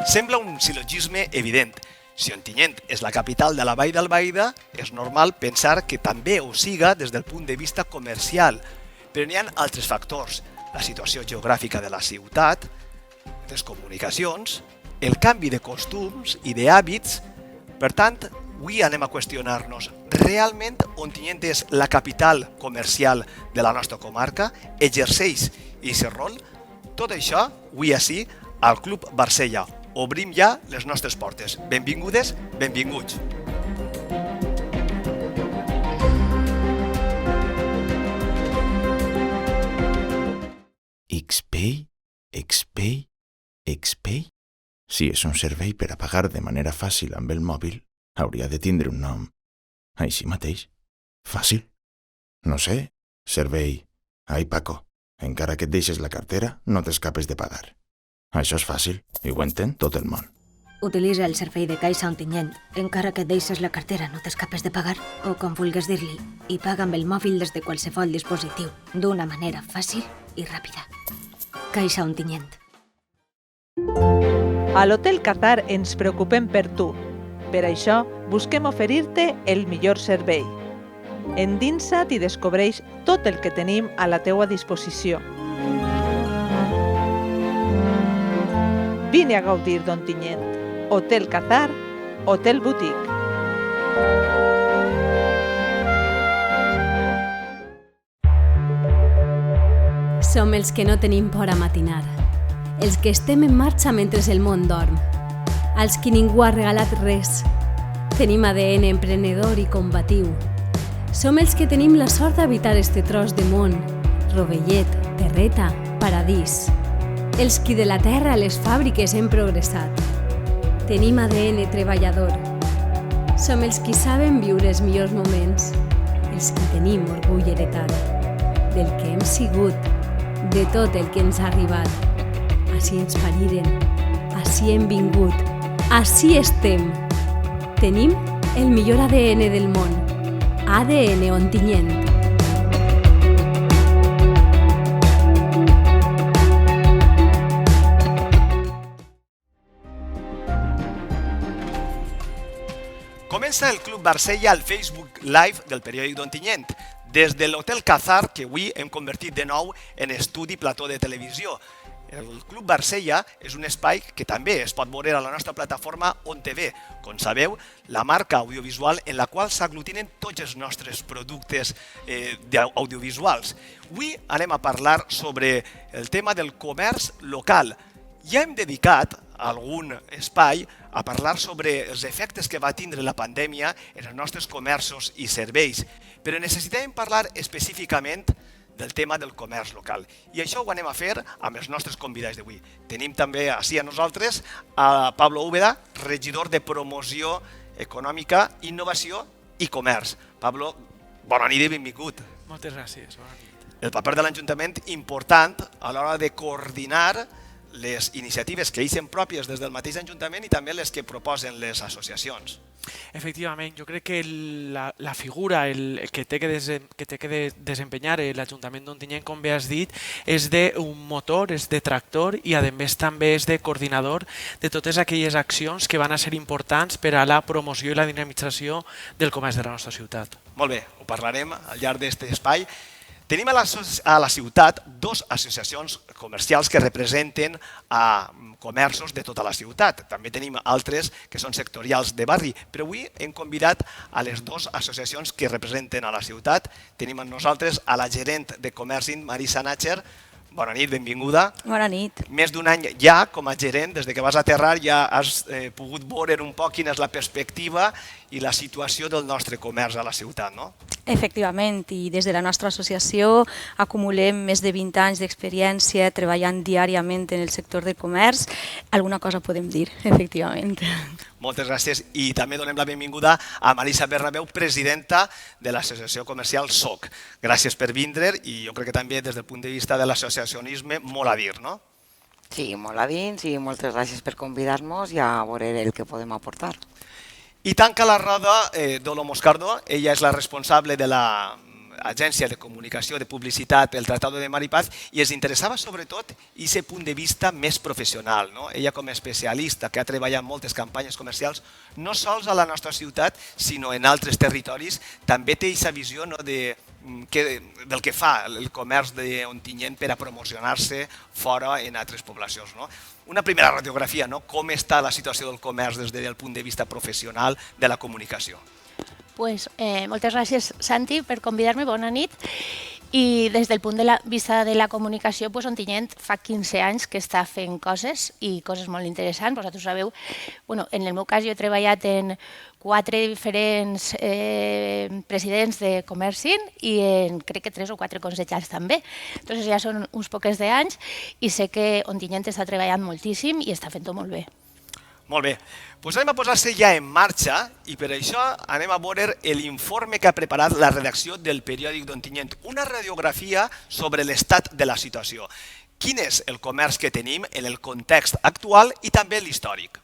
Sembla un silogisme evident. Si Ontinyent és la capital de la Vall d'Albaida, és normal pensar que també ho siga des del punt de vista comercial. Però n'hi ha altres factors. La situació geogràfica de la ciutat, les comunicacions, el canvi de costums i d'hàbits. Per tant, avui anem a qüestionar-nos, realment Ontinyent és la capital comercial de la nostra comarca? Exerceix aquest rol? Tot això, avui ací, al Club Barcella. Obrim ja les nostres portes. Benvingudes, benvinguts. XPay? XPay? XPay? Si és un servei per a pagar de manera fàcil amb el mòbil, hauria de tindre un nom. Així mateix. Fàcil. No sé, servei. Ai, Paco, encara que et deixes la cartera, no t'escapes de pagar. Això és fàcil, i ho entén tot el món. Utilitza el servei de Caixa Ontinyent. Encara que et deixes la cartera, no t'escapes de pagar, o com vulguis dir-li, i paga amb el mòbil des de qualsevol dispositiu, d'una manera fàcil i ràpida. Caixa Ontinyent. A l'Hotel Qatar ens preocupem per tu. Per això, busquem oferir-te el millor servei. Endinsa't i descobreix tot el que tenim a la teua disposició. Vine a gaudir d'Ontinyent. Hotel Qatar, Hotel Boutique. Som els que no tenim por a matinar, els que estem en marxa mentre el món dorm, als qui ningú ha regalat res. Tenim ADN emprenedor i combatiu. Som els que tenim la sort d'habitar este tros de món, rovellet, terreta, paradís. Els qui de la terra a les fàbriques hem progressat. Tenim ADN treballador. Som els qui saben viure els millors moments, els qui tenim orgull heretat, del que hem sigut, de tot el que ens ha arribat. Així ens pariren, així hem vingut, així estem. Tenim el millor ADN del món, ADN Ontinyent. Comença el Club Barcella al Facebook Live del periòdic d'Ontinyent, des de l'Hotel Qatar, que avui hem convertit de nou en estudi plató de televisió. El Club Barcella és un espai que també es pot veure a la nostra plataforma OnTV. Com sabeu, la marca audiovisual en la qual s'aglutinen tots els nostres productes audiovisuals. Avui anem a parlar sobre el tema del comerç local. Ja hem dedicat algun espai a parlar sobre els efectes que va tindre la pandèmia en els nostres comerços i serveis, però necessitem parlar específicament del tema del comerç local. I això ho anem a fer amb els nostres convidats d'avui. Tenim també així a nosaltres a Pablo Úbeda, regidor de Promoció Econòmica, Innovació i Comerç. Pablo, bona nit i benvingut. Moltes gràcies, bona nit. El paper de l'Ajuntament important a l'hora de coordinar les iniciatives que eixen pròpies des del mateix Ajuntament i també les que proposen les associacions. Efectivament, jo crec que la figura que té que desempenyar l'Ajuntament d'Ontinyent, com bé has dit, és d'un motor, és de tractor i a més també és de coordinador de totes aquelles accions que van a ser importants per a la promoció i la dinamització del comerç de la nostra ciutat. Molt bé, ho parlarem al llarg d'aquest espai. Tenim a la ciutat dues associacions comercials que representen a comerços de tota la ciutat. També tenim altres que són sectorials de barri, però avui hem convidat a les dues associacions que representen a la ciutat. Tenim amb nosaltres a la gerent de Comerçint, Marisa Natcher. Bona nit, benvinguda. Bona nit. Més d'un any ja com a gerent, des que vas aterrar ja has pogut veure un poc quina és la perspectiva i la situació del nostre comerç a la ciutat, no? Efectivament, i des de la nostra associació acumulem més de 20 anys d'experiència treballant diàriament en el sector del comerç. Alguna cosa podem dir, efectivament. Moltes gràcies i també donem la benvinguda a Marisa Bernabeu, presidenta de l'associació comercial SOC. Gràcies per vindre i jo crec que també des del punt de vista de l'associacionisme molt a dir, no? Sí, molt a dins i moltes gràcies per convidar-nos i a veure el que podem aportar. I tanca la roda Dolo Moscardo, ella és la responsable de la agència de comunicació, de publicitat, el Tratado de Mar y Paz, i els interessava sobretot aquest punt de vista més professional. No? Ella, com a especialista, que ha treballat moltes campanyes comercials, no sols a la nostra ciutat, sinó en altres territoris, també té aquesta visió del que fa el comerç d'Ontinyent per a promocionar-se fora en altres poblacions. No? Una primera radiografia, no? Com està la situació del comerç des del punt de vista professional de la comunicació. Pues, moltes gràcies, Santi, per convidar-me. Bona nit. I des del punt de vista de la comunicació, pues, Ontinyent fa 15 anys que està fent coses i coses molt interessants. Vosaltres sabeu, bueno, en el meu cas jo he treballat en 4 diferents presidents de Comercin i en crec que 3 o 4 consellers també. Entonces ja són uns poques d'anys i sé que Ontinyent està treballant moltíssim i està fent-ho molt bé. Molt bé, doncs anem a posar-se ja en marxa i per això anem a veure l'informe que ha preparat la redacció del periòdic d'Ontinyent, una radiografia sobre l'estat de la situació. Quin és el comerç que tenim en el context actual i també l'històric?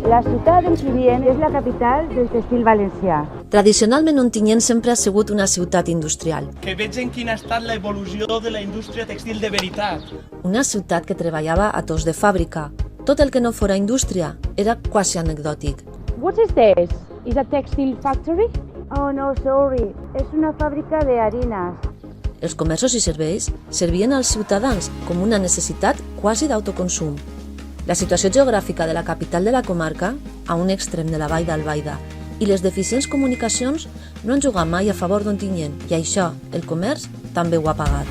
La ciutat d'Ontinyent és la capital del textil valencià. Tradicionalment, Ontinyent sempre ha sigut una ciutat industrial. Que veig en quina ha estat l'evolució de la indústria textil de veritat. Una ciutat que treballava a tos de fàbrica. Tot el que no fora indústria era quasi anecdòtic. What is this? Is a textile factory? Oh no, sorry. És una fàbrica de harines. Els comerços i serveis servien als ciutadans com una necessitat quasi d'autoconsum. La situació geogràfica de la capital de la comarca, a un extrem de la vall d'Albaida, i les deficients comunicacions no han jugat mai a favor d'Ontinyent, i això, el comerç, també ho ha pagat.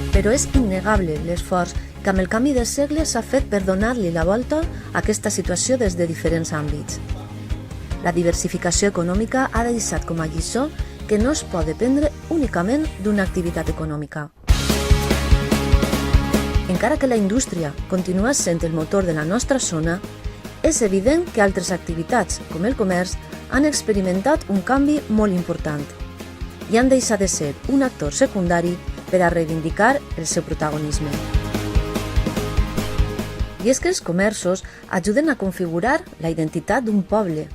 Però és innegable l'esforç que amb el canvi de segle s'ha fet per donar-li la volta a aquesta situació des de diferents àmbits. La diversificació econòmica ha deixat com a lliçó que no es pot dependre únicament d'una activitat econòmica. Encara que la indústria continua sent el motor de la nostra zona, és evident que altres activitats, com el comerç, han experimentat un canvi molt important i han deixat de ser un actor secundari per a reivindicar el seu protagonisme. I és que els comerços ajuden a configurar la identitat d'un poble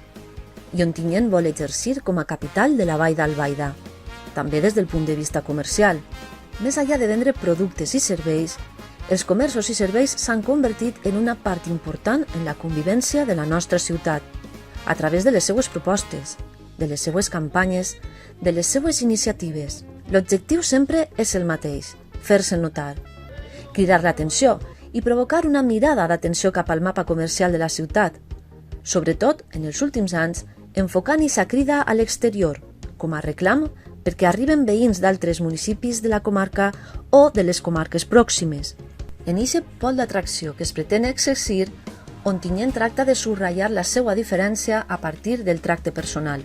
i Ontinyent vol exercir com a capital de la vall d'Albaida, també des del punt de vista comercial. Més enllà de vendre productes i serveis, els comerços i serveis s'han convertit en una part important en la convivència de la nostra ciutat, a través de les seues propostes, de les seues campanyes, de les seues iniciatives. L'objectiu sempre és el mateix, fer-se notar, cridar l'atenció i provocar una mirada d'atenció cap al mapa comercial de la ciutat, sobretot en els últims anys enfocant aquesta crida a l'exterior, com a reclam perquè arriben veïns d'altres municipis de la comarca o de les comarques pròximes. En aquest pol d'atracció que es pretén exercir, Ontinyent tracta de subratllar la seva diferència a partir del tracte personal.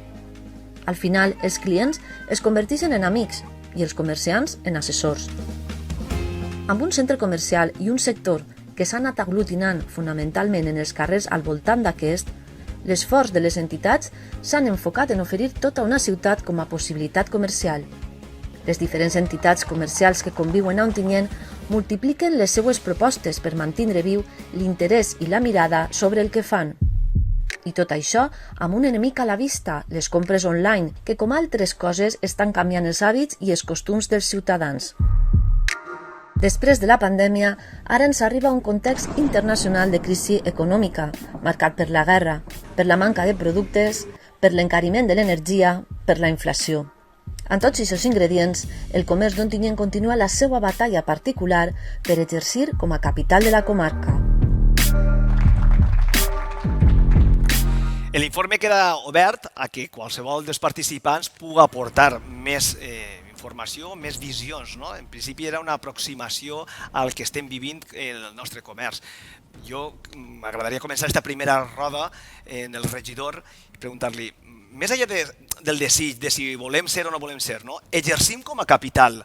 Al final, els clients es converteixen en amics i els comerciants en assessors. Amb un centre comercial i un sector que s'ha anat aglutinant fonamentalment en els carrers al voltant d'aquest, l'esforç de les entitats s'han enfocat en oferir tota una ciutat com a possibilitat comercial. Les diferents entitats comercials que conviuen a Ontinyent multipliquen les seues propostes per mantenir viu l'interès i la mirada sobre el que fan. I tot això amb un enemic a la vista, les compres online, que com altres coses estan canviant els hàbits i els costums dels ciutadans. Després de la pandèmia, ara ens arriba un context internacional de crisi econòmica, marcat per la guerra, per la manca de productes, per l'encariment de l'energia, per la inflació. Amb tots aquests ingredients, el comerç d'Ontinyent continua la seva batalla particular per exercir com a capital de la comarca. L'informe queda obert a que qualsevol dels participants pugui aportar més informació, més visions. No? En principi era una aproximació al que estem vivint en el nostre comerç. Jo m'agradaria començar aquesta primera roda en el regidor i preguntar-li, més enllà del desig de si volem ser o no volem ser, no? Exercim com a capital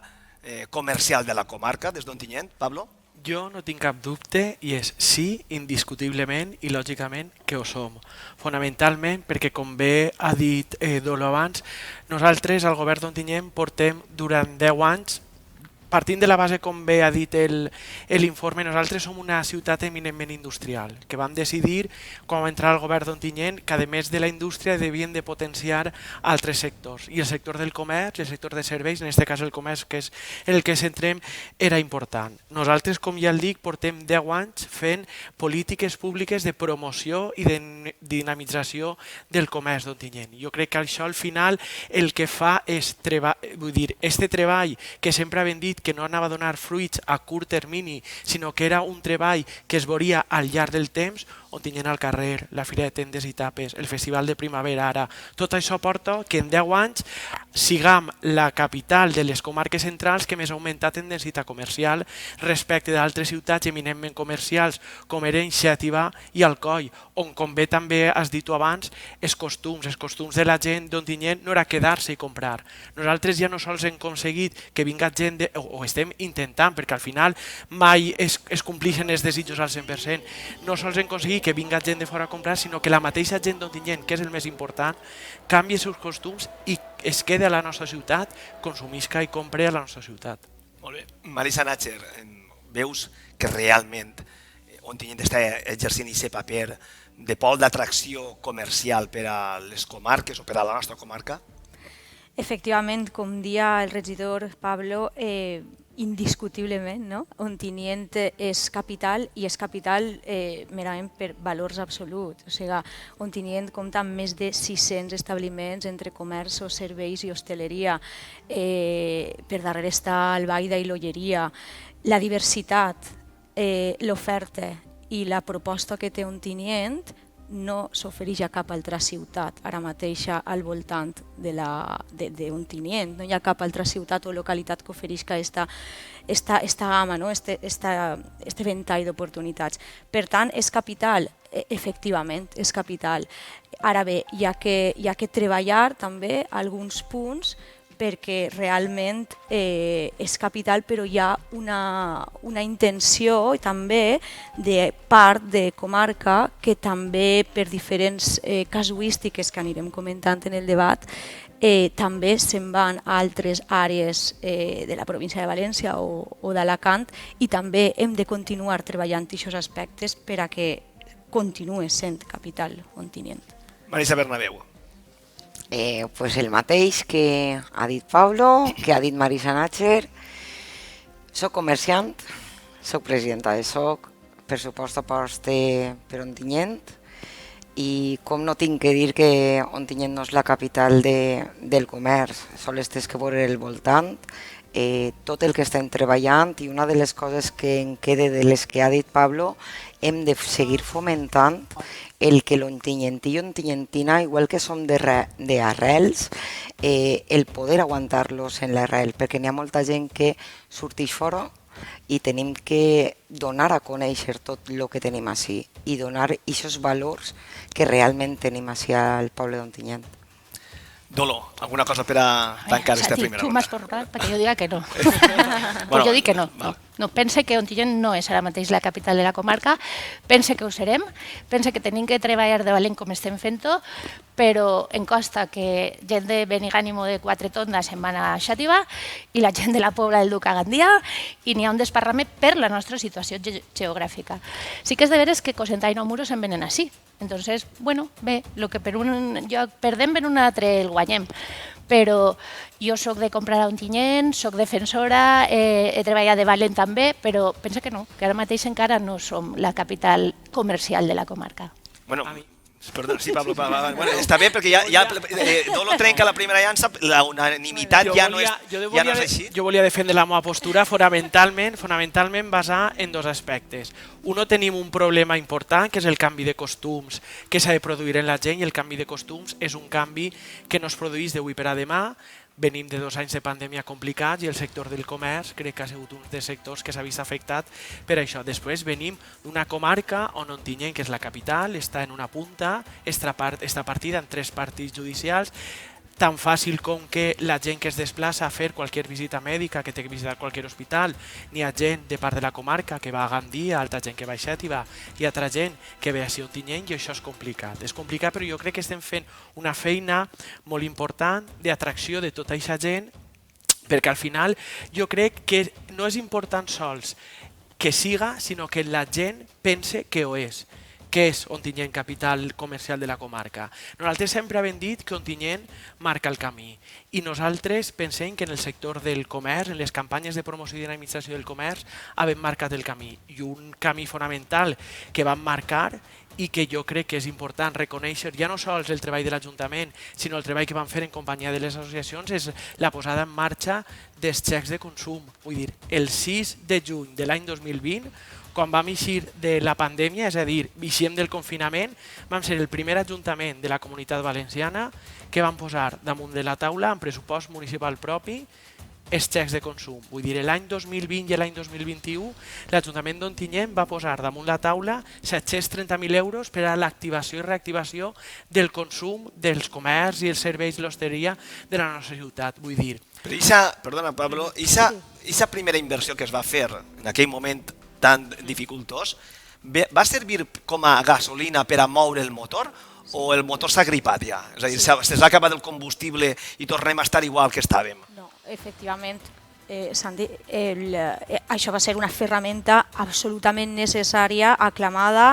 comercial de la comarca des d'Ontinyent, Pablo? Jo no tinc cap dubte i és sí, indiscutiblement i lògicament que ho som. Fonamentalment perquè, com bé ha dit Dolo abans, nosaltres al govern d'Ontinyent portem durant 10 anys partint de la base, com bé ha dit l'informe, nosaltres som una ciutat eminentment industrial, que vam decidir, quan va entrar al govern d'Ontinyent, que a més de la indústria devien de potenciar altres sectors. I el sector del comerç, el sector de serveis, en aquest cas el comerç, que és en el que centrem, era important. Nosaltres, com ja el dic, portem 10 anys fent polítiques públiques de promoció i de dinamització del comerç d'Ontinyent. Jo crec que això, al final, el que fa és este treball que sempre havien dit que no anava a donar fruits a curt termini, sinó que era un treball que es veuria al llarg del temps, Ontinyent al carrer, la Fira de Tendes i Tapes, el Festival de Primavera ara. Tot això porta que en 10 anys siguem la capital de les comarques centrals que més ha augmentat en densitat comercial respecte d'altres ciutats eminentment comercials com eren Xàtiva i Alcoi, on, com bé també has dit tu abans, els costums de la gent d'Ontinyent no era quedar-se i comprar. Nosaltres ja no sols hem aconseguit que vinga gent, o estem intentant, perquè al final mai es complixen els desitjos al 100%, no sols hem aconseguit que vinga gent de fora a comprar, sinó que la mateixa gent d'Ontinyent, que és el més important, canvia els seus costums i es queda a la nostra ciutat, consumisca i compra a la nostra ciutat. Molt bé. Marisa Natcher, veus que realment Ontinyent està exercint aquest paper de pol d'atracció comercial per a les comarques o per a la nostra comarca? Efectivament, com dia el regidor Pablo, indiscutiblement, no? Ontinyent és capital i és capital merament per valors absoluts. O sigui, Ontinyent compta amb més de 600 establiments entre comerços, serveis i hostaleria. Per darrere està Albaida i l'Olleria. La diversitat, l'oferta i la proposta que té Ontinyent no s'ofereix a cap altra ciutat ara mateix al voltant d'Ontinyent. No hi ha cap altra ciutat o localitat que ofereixi esta gamma, este ventall d'oportunitats. Per tant, és capital, efectivament, és capital. Ara bé, hi ha que treballar també alguns punts perquè realment és capital, però hi ha una intenció també de part de comarca que també per diferents casuístiques que anirem comentant en el debat també se'n van a altres àrees de la província de València o d'Alacant i també hem de continuar treballant aquests aspectes per a que continuï sent capital Ontinyent. Marisa Bernabéu. Pues el mateix que ha dit Pablo, que ha dit Marisa Natcher. Soc comerciant, soc presidenta de SOC, per supost aposte per Ontinyent i com no tinc que dir que Ontinyent no és la capital del comerç, sols tens que veure el voltant, tot el que estem treballant i una de les coses que em queda de les que ha dit Pablo, hem de seguir fomentant el que l'ontinyentí i ontinyentina, igual que som d'arrels, el poder aguantar-los en l'arrel, perquè n'hi ha molta gent que sortix fora i tenim que donar a conèixer tot el que tenim així i donar aquests valors que realment tenim així al poble d'Ontinyent. Dolo, alguna cosa per a tancar aquesta primera ronda? Tu m'has portat perquè jo diga que no. Bueno, jo dic que no. No, pense que Ontinyent no és ara mateix la capital de la comarca, pense que ho serem, pense que tenim que treballar de valent com estem fent-ho, però em costa que gent de Benigànim o de Quatretonda se'n van a Xàtiva i la gent de la Pobla del Duc a Gandia i n'hi ha un desparrament per la nostra situació geogràfica. Sí que és de veres que Cosentà i Nou Muros se'n venen així. Entonces, bueno, bé, el que per un lloc perdem per un altre el guanyem. Però jo soc de comprar a Ontinyent, soc defensora, he treballat de valent també, però pensa que no, que ara mateix encara no som la capital comercial de la comarca. Bueno, perdó, sí, Pablo, bueno, està bé perquè ja Dolo trenca la primera llança, la unanimitat ja no és així. Jo volia defendre la meva postura fonamentalment basada en dos aspectes. Uno, tenim un problema important, que és el canvi de costums que s'ha de produir en la gent, i el canvi de costums és un canvi que no es produeix d'avui per a demà. Venim de 2 anys de pandèmia complicats i el sector del comerç crec que ha sigut un dels sectors que s'ha vist afectat per això. Després venim d'una comarca on Ontinyent, que és la capital, està en una punta, està partida en 3 partits judicials, tan fàcil com que la gent que es desplaça a fer qualsevol visita mèdica, que té que visitar qualsevol hospital, n'hi ha gent de part de la comarca que va a Gandia, altra gent que va a Xàtiva i altra gent que ve a Ontinyent, i això és complicat. És complicat, però jo crec que estem fent una feina molt important d'atracció de tota aquesta gent perquè al final jo crec que no és important sols que siga, sinó que la gent pense que ho és. Què és Ontinyent, capital comercial de la comarca? Nosaltres sempre hem dit que Ontinyent marca el camí i nosaltres pensem que en el sector del comerç, en les campanyes de promoció i dinamització del comerç, havem marcat el camí. I un camí fonamental que vam marcar i que jo crec que és important reconèixer ja no sols el treball de l'Ajuntament, sinó el treball que van fer en companyia de les associacions, és la posada en marxa dels xecs de consum. Vull dir, el 6 de juny de l'any 2020, quan vam eixir de la pandèmia, és a dir, eixíem del confinament, vam ser el primer ajuntament de la Comunitat Valenciana que vam posar damunt de la taula, en pressupost municipal propi, els xecs de consum. Vull dir, l'any 2020 i l'any 2021 l'Ajuntament d'Ontinyent va posar damunt la taula 730.000 euros per a l'activació i reactivació del consum dels comerç i els serveis de l'hosteria de la nostra ciutat. Vull dir... Però perdona, Pablo, aquesta primera inversió que es va fer en aquell moment tan dificultós, va servir com a gasolina per a moure el motor o el motor s'ha gripat ja? És a dir, s'ha acabat el combustible i tornem a estar igual que estàvem? No, efectivament, Santi, això va ser una ferramenta absolutament necessària, aclamada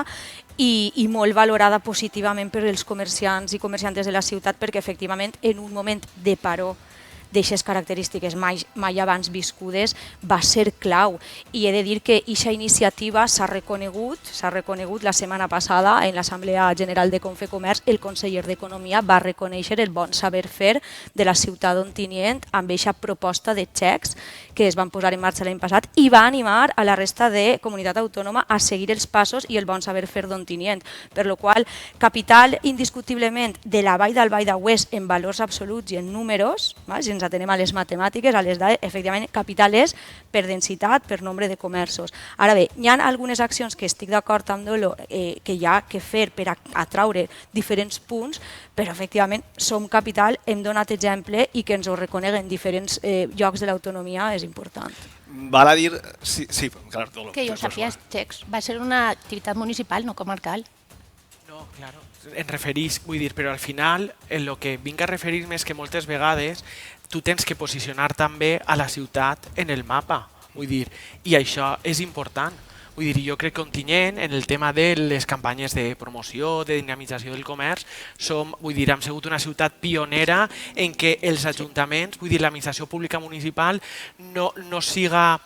i molt valorada positivament per els comerciants i comerciantes de la ciutat, perquè efectivament en un moment de paró d'aixes característiques mai abans viscudes va ser clau. I he de dir que aquesta iniciativa s'ha reconegut la setmana passada en l'Assemblea General de Confecomerç. El conseller d'Economia va reconèixer el bon saber fer de la ciutat d'Ontinyent amb aquesta proposta de xecs que es van posar en marxa l'any passat i va animar a la resta de comunitat autònoma a seguir els passos i el bon saber fer d'Ontinyent. Per la qual capital indiscutiblement de la Vall d'Albaida Oest en valors absoluts i en números, si ens atenem a les matemàtiques, a les dades, efectivament, capital és per densitat, per nombre de comerços. Ara bé, hi ha algunes accions que estic d'acord amb Dolo que hi ha que fer per atraure diferents punts, però efectivament som capital, hem donat exemple i que ens ho reconeguen diferents llocs de l'autonomia és important. Val a dir... Sí, clar, Dolo. Que jo sàpiga, xecs, va ser una activitat municipal, no comarcal. No, claro, em referís, vull dir, però al final el que vinc a referir-me és que moltes vegades tu tens que posicionar també a la ciutat en el mapa, vull dir, i això és important. Vull dir, jo crec que Ontinyent, en el tema de les campanyes de promoció, de dinamització del comerç, hem sigut una ciutat pionera en què els ajuntaments, vull dir, l'administració pública municipal no siga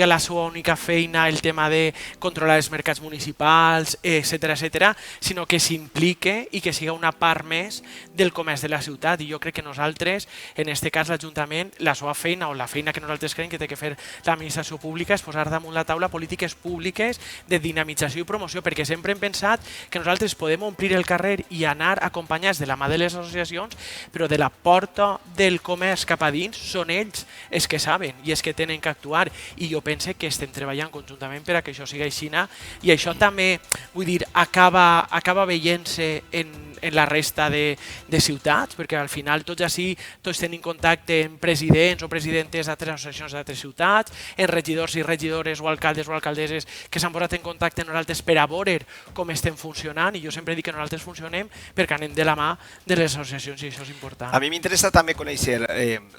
la seva única feina el tema de controlar els mercats municipals, etcètera, sinó que s'implique i que siga una part més del comerç de la ciutat. I jo crec que nosaltres, en aquest cas l'Ajuntament, la seva feina o la feina que nosaltres creiem que té que fer l'administració pública és posar damunt la taula polítiques públiques de dinamització i promoció, perquè sempre hem pensat que nosaltres podem omplir el carrer i anar acompanyats de la mà de les associacions, però de la porta del comerç cap a dins són ells els que saben i els que tenen que actuar, i jo penso que estem treballant conjuntament per a que això sigui així, i això també, vull dir, acaba veient-se en la resta de ciutats, perquè al final tots tenim contacte amb presidents o presidentes d'altres associacions d'altres ciutats, en regidors i regidores o alcaldes o alcaldesses que s'han posat en contacte amb nosaltres per a veure com estem funcionant, i jo sempre dic que nosaltres funcionem perquè anem de la mà de les associacions i això és important. A mi m'interessa també conèixer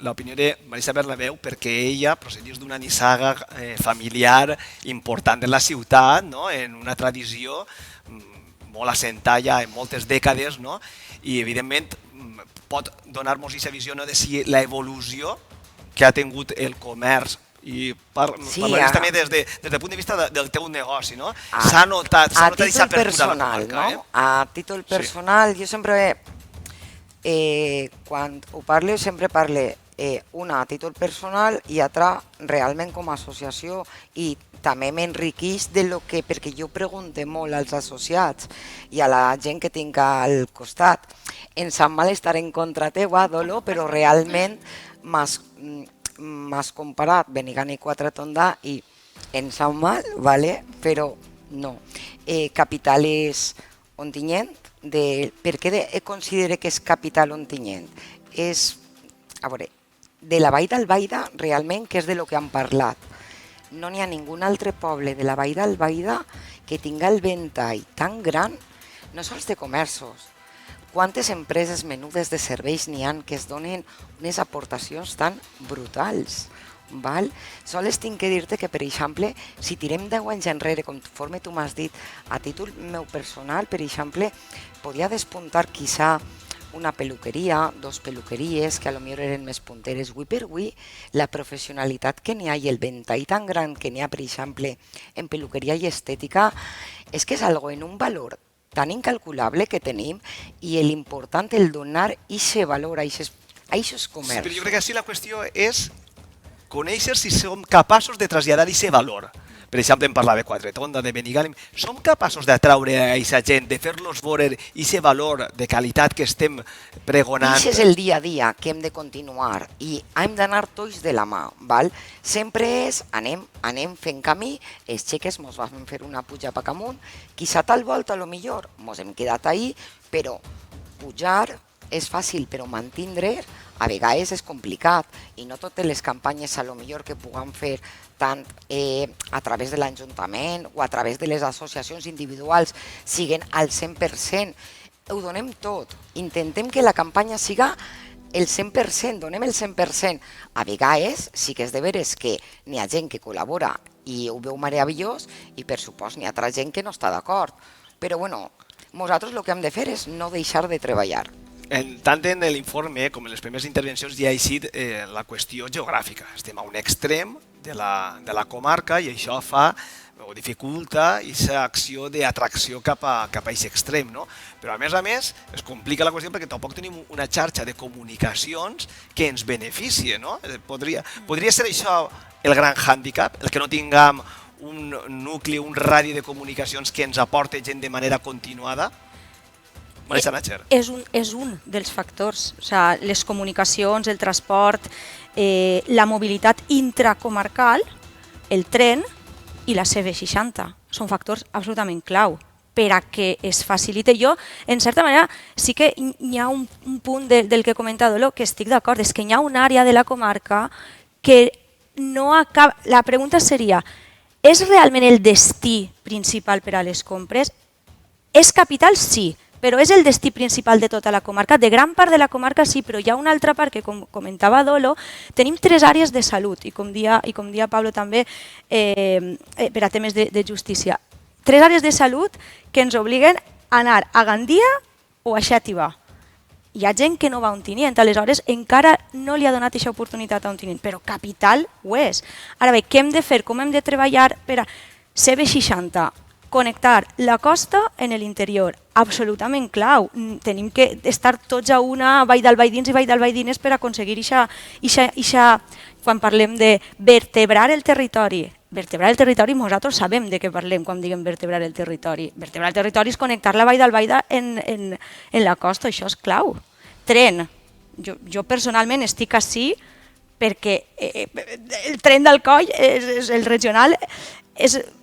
l'opinió de Marisa Bernabeu, perquè ella procedeix d'una nissaga familiar important de la ciutat, en una tradició molt assentada ja en moltes dècades, i evidentment pot donar-nos aquesta visió de si l'evolució que ha tingut el comerç, i parlarem també des del punt de vista del teu negoci, s'ha notat aquesta apertura a la comarca. A títol personal, jo sempre, quan ho parlo, sempre parlo una a títol personal i altra realment com a associació, i també m'enriqueix perquè jo pregunto molt als associats i a la gent que tinc al costat. Em sap mal estar en contra teua, Dolo, però realment m'has comparat Benigànim i Quatretonda i em sap mal, però no. Capital és Ontinyent. Per què considero que és capital Ontinyent? És, a veure, de la Vall d'Albaida, realment, que és de lo que han parlat. No n'hi ha ningú altre poble de la Vall d'Albaida que tinga el ventall tan gran, no sols de comerços, quantes empreses menudes de serveis n'hi ha que es donen unes aportacions tan brutals. Sols tinc que dir-te que, per exemple, si tirem 10 anys enrere, conforme tu m'has dit, a títol meu personal, per exemple, podia despuntar quizá una peluqueria, 2 peluqueries, que a lo millor eren més punteres. Avui per avui, la professionalitat que n'hi ha i el ventall tan gran que n'hi ha, per exemple, en peluqueria i estètica, és que és algo en un valor tan incalculable que tenim i l'important el donar aquest valor a aquests comerços. Però jo crec que així la qüestió és conèixer si som capaços de traslladar aquest valor. Per exemple, em parlava de Quatretonda, de Benigànim. Som capaços d'atraure a aquesta gent, de fer-los veure aquest valor de qualitat que estem pregonant? Això és el dia a dia que hem de continuar i hem d'anar tots de la mà. Sempre és, anem fent camí, els xeques ens van fer una puja per amunt, quizá tal volta, a lo millor, ens hem quedat ahí, però pujar és fàcil, però mantindre a vegades és complicat i no totes les campanyes a lo millor que puguem fer tant a través de l'Ajuntament o a través de les associacions individuals siguen al 100%. Ho donem tot. Intentem que la campanya siga el 100%, donem el 100%. A vegades sí que és de veres que n'hi ha gent que col·labora i ho veu meravellós i per supost n'hi ha altra gent que no està d'acord. Però bueno, nosaltres el que hem de fer és no deixar de treballar. Tant en l'informe com en les primeres intervencions ja ha eixit la qüestió geogràfica. Estem a un extrem de la comarca i això fa o dificulta aquesta acció d'atracció cap a aquest extrem. Però a més es complica la qüestió perquè tampoc tenim una xarxa de comunicacions que ens beneficie. Podria ser això el gran hàndicap, el que no tinguem un nucli, un radi de comunicacions que ens aporte gent de manera continuada? És un dels factors. Les comunicacions, el transport, la mobilitat intracomarcal, el tren i la CV60 són factors absolutament clau per a que es facilite. Jo, en certa manera, sí que hi ha un punt del que comenta Dolo que estic d'acord, és que hi ha una àrea de la comarca que no acaba... La pregunta seria, és realment el destí principal per a les compres? És capital? Sí, però és el destí principal de tota la comarca. De gran part de la comarca sí, però hi ha una altra part que, com comentava Dolo, tenim 3 àrees de salut, i com dia Pablo també, per a temes de justícia. 3 àrees de salut que ens obliguen a anar a Gandia o a Xàtiva. Hi ha gent que no va a Ontinyent, aleshores encara no li ha donat aquesta oportunitat a Ontinyent, però capital ho és. Ara bé, què hem de fer? Com hem de treballar per a CV60? Connectar la costa en l'interior, absolutament clau. Tenim que estar tots a una Vall d'Albaidins i Vall d'Albaidines per aconseguir això, quan parlem de vertebrar el territori. Vertebrar el territori, nosaltres sabem de què parlem quan diguem vertebrar el territori. Vertebrar el territori és connectar la Vall d'Albaida en la costa, això és clau. Tren, jo personalment estic ací perquè el tren d'Alcoi, el regional,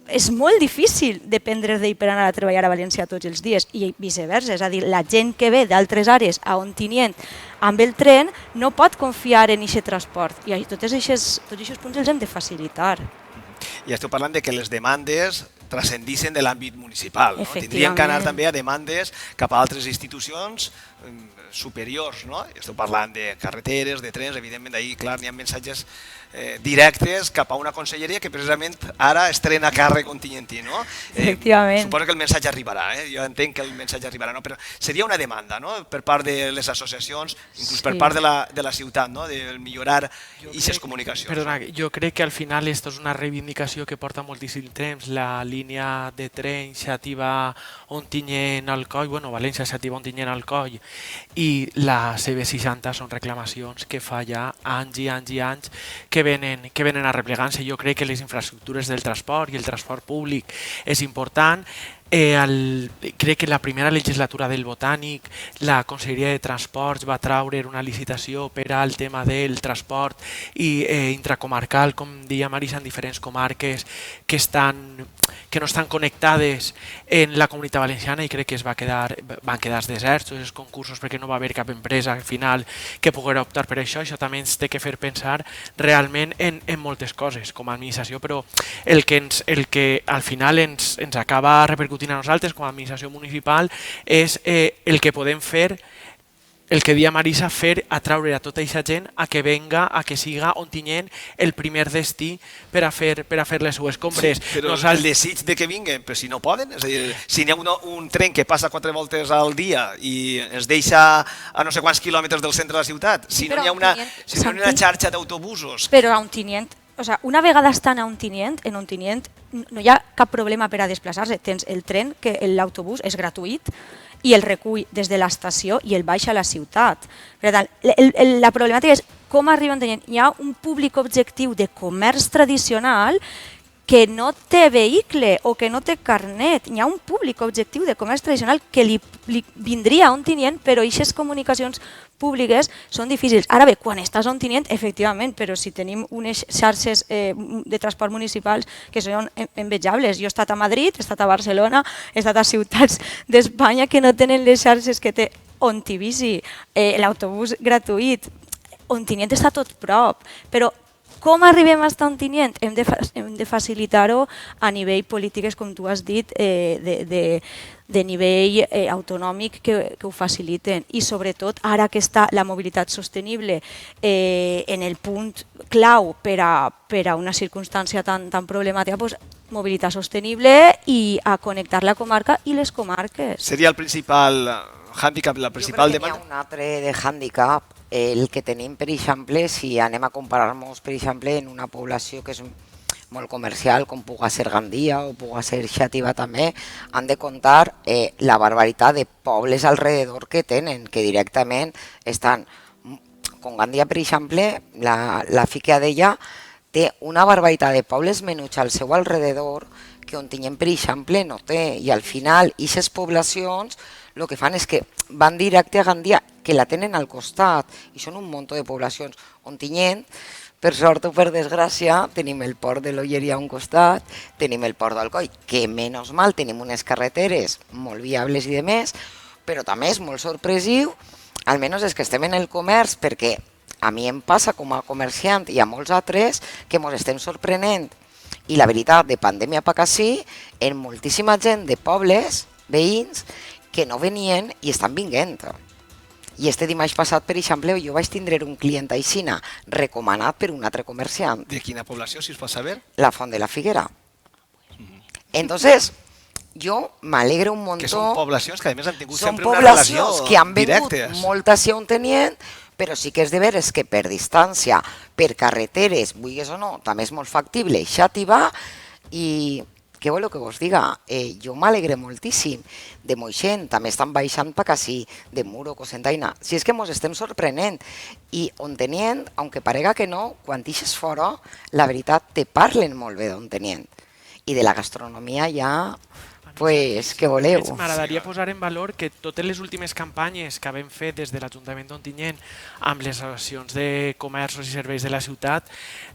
és molt difícil dependre d'ell per anar a treballar a València tots els dies i viceversa, és a dir, la gent que ve d'altres àrees a Ontinyent amb el tren no pot confiar en aquest transport i tots aquests punts els hem de facilitar. I esteu parlant de que les demandes transcendissin de l'àmbit municipal. Tindrien que anar també a demandes cap a altres institucions superiors. Esteu parlant de carreteres, de trens, evidentment d'ahir, clar, n'hi ha missatges directes cap a una conselleria que precisament ara estrena càrrec ontinyentí. Efectivament. Suposo que el missatge arribarà, jo entenc que el missatge arribarà, però seria una demanda per part de les associacions, inclús per part de la ciutat, de millorar aquestes comunicacions. Perdona, jo crec que al final esto és una reivindicació que porta moltíssim temps, la línia de tren Xàtiva-Ontinyent-Alcoi, València, Xàtiva-Ontinyent-Alcoi, i la CV60 són reclamacions que fa ja anys i anys i anys que venen arreplegant-se. Jo crec que les infraestructures del transport i el transport públic és important. Crec que la primera legislatura del Botànic la Conselleria de Transports va traure una licitació per al tema del transport i intracomarcal, com deia Marisa, en diferents comarques que estan que no estan connectades en la Comunitat Valenciana i crec que van quedar deserts tots els concursos perquè no va haver cap empresa al final que poguera optar per això. Això també ens té que fer pensar realment en moltes coses com a administració, però el que al final ens acaba repercutint a nosaltres com a administració municipal és el que podem fer, el que dia Marisa, fer atraure a tota aquesta gent a que venga, a que siga Ontinyent el primer destí per a fer les seues compres. Sí, però el desig de que vinguen, però si no poden, és a dir, si n'hi ha un tren que passa 4 voltes al dia i es deixa a no sé quants quilòmetres del centre de la ciutat, si no hi ha una xarxa d'autobusos... Però a Ontinyent, una vegada estan a Ontinyent, en Ontinyent no hi ha cap problema per a desplaçar-se. Tens el tren, que l'autobús és gratuït, i el recull des de l'estació i el baixa a la ciutat. Per tant, la problemàtica és com arriba a Ontinyent. Hi ha un públic objectiu de comerç tradicional que no té vehicle o que no té carnet. Hi ha un públic objectiu de comerç tradicional que li vindria a Ontinyent, però aquestes comunicacions públiques són difícils. Ara bé, quan estàs a Ontinyent, efectivament, però si tenim unes xarxes de transport municipals que són envejables. Jo he estat a Madrid, he estat a Barcelona, he estat a ciutats d'Espanya que no tenen les xarxes que té Ontibici, l'autobús gratuït. Ontinyent està tot prop, però com arribem a Ontinyent? Hem de facilitar-ho a nivell polítiques, com tu has dit, de nivell autonòmic que ho faciliten. I sobretot, ara que està la mobilitat sostenible en el punt clau per a una circumstància tan problemàtica, mobilitat sostenible i a connectar la comarca i les comarques. Seria el principal hàndicap, la principal demanda? Jo crec que hi ha un altre de hàndicap, el que tenim, per exemple, si anem a comparar-nos, per exemple, en una població que és molt comercial, com puga ser Gandia o puga ser Xàtiva també, han de comptar la barbaritat de pobles alrededor que tenen, que directament estan... Com Gandia, per exemple, la fica d'ella té una barbaritat de pobles menuts al seu alrededor que Ontinyent, per exemple, no té. I al final, aquestes poblacions el que fan és que van directe a Gandia, que la tenen al costat, i són un munt de poblacions. Ontinyent, per sort o per desgràcia, tenim el port de l'Olleria a un costat, tenim el port d'Alcoi, que menys mal tenim unes carreteres molt viables i de més, però també és molt sorpresiu, almenys és que estem en el comerç, perquè a mi em passa com a comerciant i a molts altres que ens estem sorprenent. I la veritat, de pandèmia per ací, en moltíssima gent de pobles, veïns, que no venien i estan vinguent. I este dimarts passat, per exemple, jo vaig tindre un client aixina recomanat per un altre comerciant. De quina població, si es pot saber? La Font de la Figuera. Entonces, jo m'alegro un montó. Que són poblacions que a més han tingut sempre una relació directes. Són poblacions que han vengut molta a Ontinyent, però sí que és de veres que per distància, per carreteres, vulguis o no, també és molt factible Xàtiva. I què voleu que vos diga? Jo m'alegre moltíssim de Moixent, també estan baixant per ací, de Muro, Cocentaina. Si és que ens estem sorprenent. I Ontinyent, aunque parega que no, quan ixes fora, la veritat te parlen molt bé d'Ontinyent. I de la gastronomia ja... Pues, què voleu? M'agradaria posar en valor que totes les últimes campanyes que vam fer des de l'Ajuntament d'Ontinyent amb les associacions de comerços i serveis de la ciutat,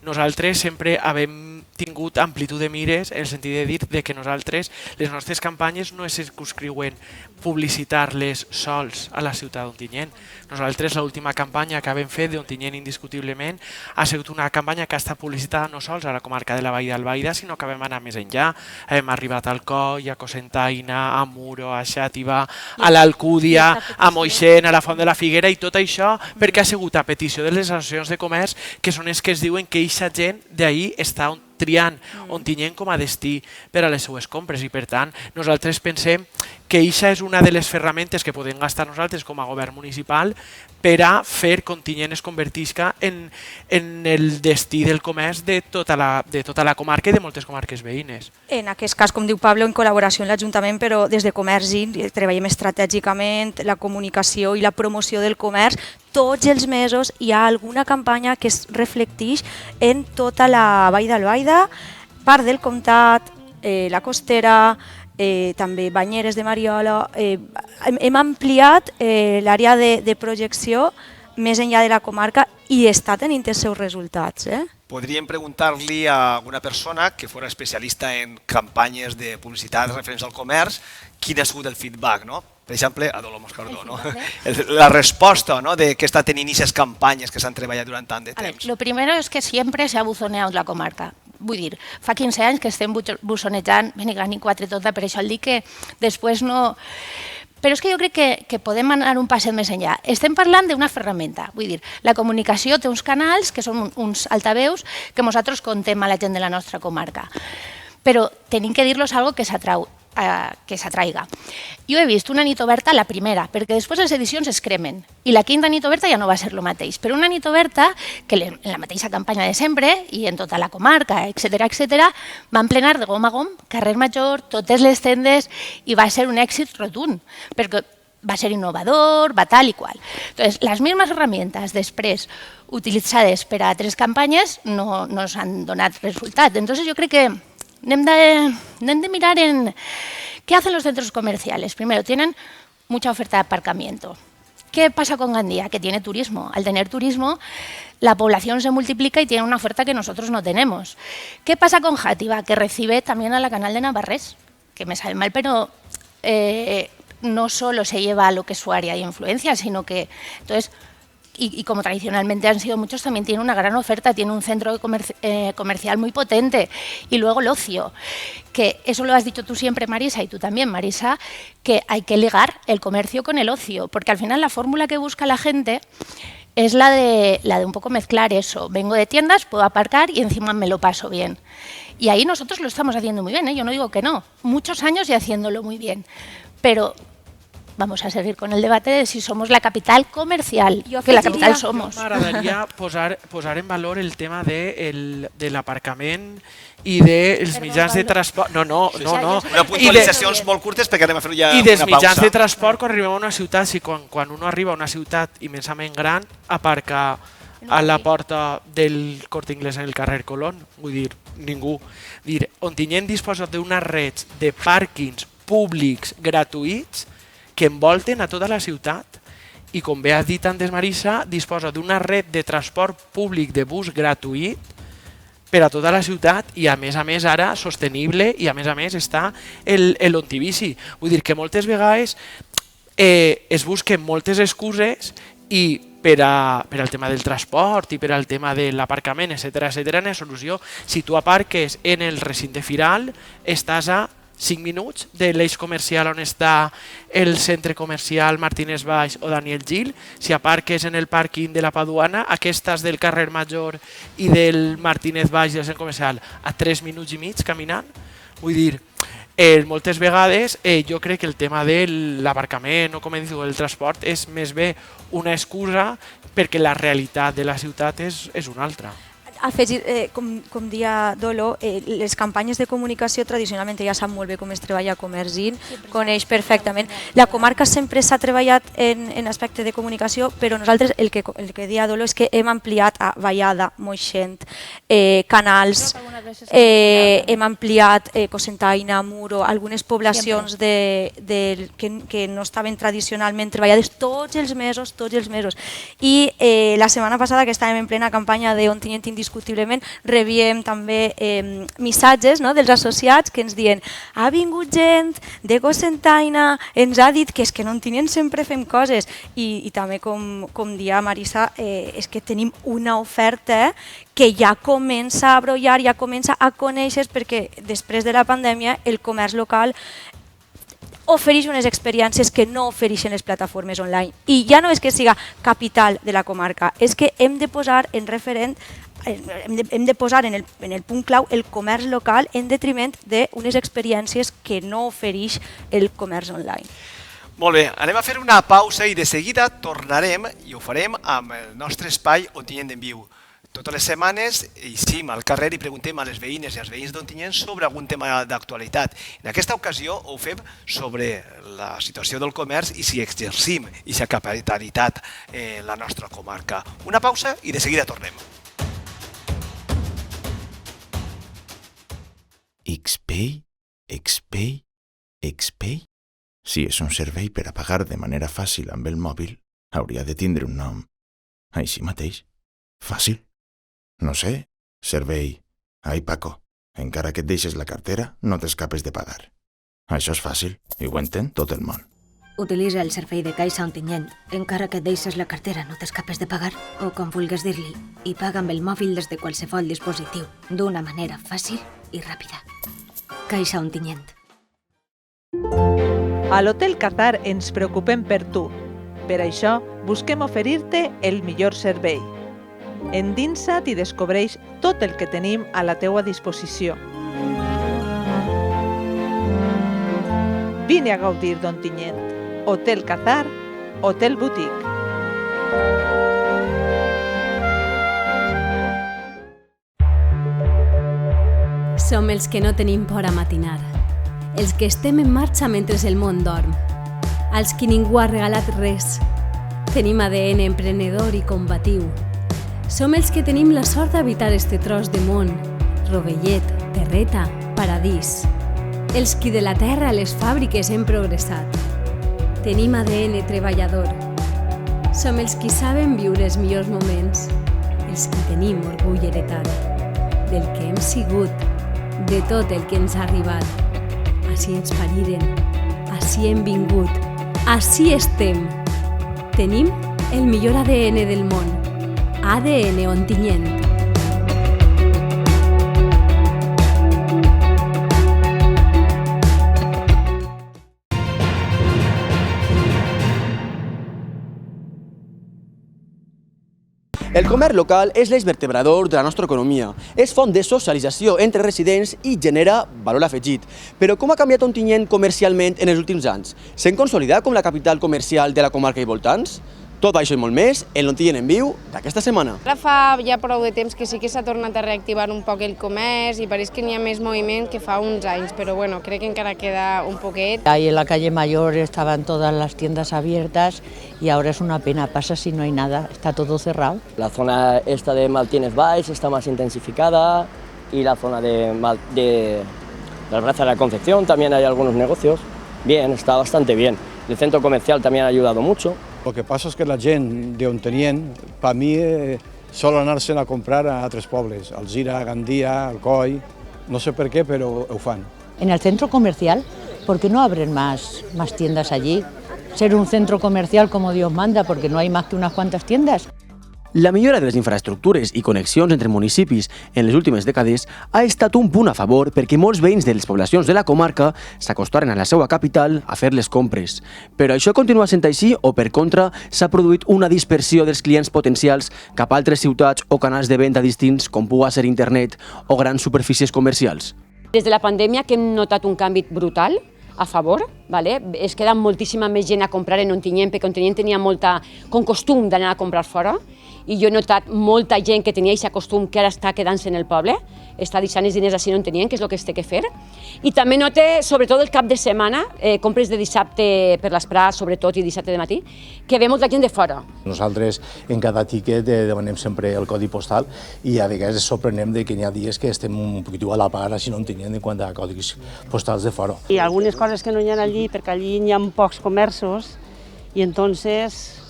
nosaltres sempre hem tingut amplitud de mires en el sentit de dir que nosaltres, les nostres campanyes no es circunscriuen publicitar-les sols a la ciutat d'Ontinyent. Nosaltres l'última campanya que vam fer d'Ontinyent indiscutiblement ha sigut una campanya que ha estat publicitada no sols a la comarca de la Vall d'Albaida, sinó que vam anar més enllà. Hem arribat al Alcoi, a Cocentaina, a Muro, a Xàtiva, a l'Alcúdia, a Moixent, a la Font de la Figuera, i tot això perquè ha sigut a petició de les associacions de comerç, que són els que es diuen que aquesta gent d'ahir està triant Ontinyent com a destí per a les seues compres, i per tant nosaltres pensem que aquesta és una de les ferramentes que podem gastar nosaltres com a govern municipal per a fer que Ontinyent es convertisca en el destí del comerç de tota la comarca i de moltes comarques veïnes. En aquest cas, com diu Pablo, en col·laboració amb l'Ajuntament, però des de Comerç treballem estratègicament la comunicació i la promoció del comerç. Tots els mesos hi ha alguna campanya que es reflecteix en tota la Vall d'Albaida, part del Comtat, la Costera, també Banyeres de Mariola. Hem ampliat l'àrea de projecció més enllà de la comarca i està tenint els seus resultats. Podríem preguntar-li a alguna persona que fos especialista en campanyes de publicitat referents al comerç quin ha sigut el feedback, no? Per exemple, a Dolor Moscardó, no? La resposta, ¿no?, de que està tenint aquestes campanyes que s'han treballat durant tant de temps. Lo primero es que siempre se ha buzoneado la comarca. Vull dir, fa 15 anys que estem busonejant, Benigànim 4 tota, per això el dic que després no... Però és que jo crec que podem anar un passet més enllà. Estem parlant d'una ferramenta. Vull dir, la comunicació té uns canals que són uns altaveus que nosaltres contem a la gent de la nostra comarca. Però tenim que dir-los algo que s'atraiga. Jo he vist una nit oberta, la primera, perquè després les edicions es cremen, i la quinta nit oberta ja no va ser el mateix, però una nit oberta, que en la mateixa campanya de sempre, i en tota la comarca, etc., van plenar de gom a gom, carrer Major, totes les tendes, i va ser un èxit rotund, perquè va ser innovador, va tal i qual. Entonces, las mismas herramientas després utilitzades per a altres campanyes no s'han donat resultat. Entonces, yo creo que hem de mirar en qué hacen los centros comerciales. Primero, tienen mucha oferta de aparcamiento. ¿Qué pasa con Gandía? Que tiene turismo. Al tener turismo, la población se multiplica y tiene una oferta que nosotros no tenemos. ¿Qué pasa con Játiva? Que recibe también a la Canal de Navarrés, que me sabe mal, pero no solo se lleva a lo que es su área de influencia, sino que... Entonces, y como tradicionalmente han sido muchos, también tiene una gran oferta, tiene un centro comercial muy potente. Y luego el ocio, que eso lo has dicho tú siempre, Marisa, y tú también, Marisa, que hay que ligar el comercio con el ocio, porque al final la fórmula que busca la gente es la de un poco mezclar eso. Vengo de tiendas, puedo aparcar y encima me lo paso bien. Y ahí nosotros lo estamos haciendo muy bien, yo no digo que no, muchos años y haciéndolo muy bien, pero... Vamos a seguir con el debate de si somos la capital comercial, que la capital somos. M'agradaria posar en valor el tema de l'aparcament i dels mitjans de transport... No. Una puntualitzacions molt curtes perquè anem a fer ja una pausa. I dels mitjans de transport quan arribem a una ciutat, si quan uno arriba a una ciutat immensament gran, aparca a la porta del Corte Inglés en el carrer Colón, vull dir, ningú. Ontinyent disposa d'una red de pàrquings públics gratuïts que envolten a tota la ciutat i, com bé has dit antes, Marisa, disposa d'una red de transport públic de bus gratuït per a tota la ciutat i, a més ara, sostenible i, a més està l'Ontibici. Vull dir que moltes vegades es busquen moltes excuses i per al tema del transport i per al tema de l'aparcament, etc., no hi ha solució. Si tu aparques en el recinte firal, estàs a 5 minuts de l'eix comercial on està el centre comercial Martínez Valls o Daniel Gil. Si aparques en el pàrquing de la Paduana, aquestes del carrer Major i del Martínez Valls del centre comercial a 3 minuts i mig caminant. Vull dir, moltes vegades jo crec que el tema de l'aparcament o, com he dit, el transport és més bé una excusa perquè la realitat de la ciutat és una altra. Afegir, com dia Dolo, les campanyes de comunicació tradicionalment ja sap molt bé com es treballa a Comerçint, coneix perfectament. La comarca sempre s'ha treballat en aspecte de comunicació, però nosaltres el que dia Dolo és que hem ampliat a Vallada, Moixent, Canals, hem ampliat Cocentaina, Muro, algunes poblacions que no estaven tradicionalment treballades tots els mesos. I la setmana passada, que estàvem en plena campanya d'Ontinyent Indiscutible, rebíem també missatges dels associats que ens diuen ha vingut gent de Cocentaina, ens ha dit que és que no en Ontinyent sempre fem coses i també com dia Marisa és que tenim una oferta que ja comença a brollar, ja comença a conèixer perquè després de la pandèmia el comerç local ofereix unes experiències que no ofereixen les plataformes online. I ja no és que siga capital de la comarca, és que hem de posar en referent, hem de posar en el punt clau el comerç local en detriment d'unes experiències que no ofereix el comerç online. Molt bé, anem a fer una pausa i de seguida tornarem i ho farem amb el nostre espai Ontinyent en Viu. Totes les setmanes eixim al carrer i preguntem a les veïnes i als veïns d'Ontinyent sobre algun tema d'actualitat. En aquesta ocasió ho fem sobre la situació del comerç i si exercim aquesta capitalitat en la nostra comarca. Una pausa i de seguida tornem. XPay? XPay? XPay? Si és un servei per a pagar de manera fàcil amb el mòbil, hauria de tindre un nom. Així mateix. Fàcil. No sé, servei. Ai, Paco, encara que et deixes la cartera, no t'escapes de pagar. Això és fàcil, i ho entén tot el món. Utilitza el servei de Caixa Ontinyent, encara que et deixes la cartera no t'escapes de pagar, o com vulguis dir-li, i paga amb el mòbil des de qualsevol dispositiu, d'una manera fàcil i ràpida. Caixa Ontinyent. A l'Hotel Qatar ens preocupem per tu. Per això, busquem oferir-te el millor servei. Endinsa't i descobreix tot el que tenim a la teua disposició. Vine a gaudir d'Ontinyent. Hotel Qatar, Hotel Boutique. Som els que no tenim por a matinar, els que estem en marxa mentre el món dorm, als qui ningú ha regalat res. Tenim ADN emprenedor i combatiu. Som els que tenim la sort d'habitar este tros de món, rovellet, terreta, paradís. Els qui de la terra a les fàbriques hem progressat. Tenim ADN treballador. Som els qui saben viure els millors moments, els qui tenim orgull heretat, del que hem sigut, de tot el que ens ha arribat. Així ens pariren, així hem vingut, així estem. Tenim el millor ADN del món, ADN Ontinyent. El comerç local és l'eix vertebrador de la nostra economia. És font de socialització entre residents i genera valor afegit. Però com ha canviat Ontinyent comercialment en els últims anys? S'ha consolidat com la capital comercial de la comarca i voltants? Tot això i molt més en l'Ontinyent en viu d'aquesta setmana. Ara fa ja prou de temps que sí que s'ha tornat a reactivar un poc el comerç i pareix que n'hi ha més moviment que fa uns anys, però bueno, crec que encara queda un poquet. Ahí en la calle Mayor estaban todas las tiendas abiertas y ahora es una pena, pasa si no hay nada, está todo cerrado. La zona esta de Martínez Valls está más intensificada y la zona de la Plaza de la Concepción también hay algunos negocios. Bien, está bastante bien. El centro comercial también ha ayudado mucho. Lo que pasa es que la gent d'Ontinyent, per mi, sol anar-se'n a comprar a altres pobles, Alzira, Gandia, Alcoi, no sé per qué, pero ho fan. En el centro comercial, ¿por qué no abren más tiendas allí? Ser un centro comercial como Dios manda, porque no hay más que unas cuantas tiendas. La millora de les infraestructures i connexions entre municipis en les últimes dècades ha estat un punt a favor perquè molts veïns de les poblacions de la comarca s'acostaren a la seva capital a fer les compres. Però això continua sent així o, per contra, s'ha produït una dispersió dels clients potencials cap a altres ciutats o canals de venda distints com pugui ser internet o grans superfícies comercials. Des de la pandèmia que hem notat un canvi brutal a favor, es queda moltíssima més gent a comprar en Ontinyent, perquè Ontinyent tenia com costum d'anar a comprar fora, i jo he notat molta gent que tenia aquest costum que ara està quedant-se en el poble, està deixant els diners així en Ontinyent, que és el que es té que fer. I també note, sobretot el cap de setmana, compres de dissabte per l'esprà, sobretot, i dissabte de matí, que ve molta gent de fora. Nosaltres en cada tiquet demanem sempre el codi postal i a vegades ens sorprenem de que hi ha dies que estem un poquitó a la part així no en Ontinyent en quant a codis postals de fora. I algunes coses que no hi ha allí, perquè allí hi ha pocs comerços i entonces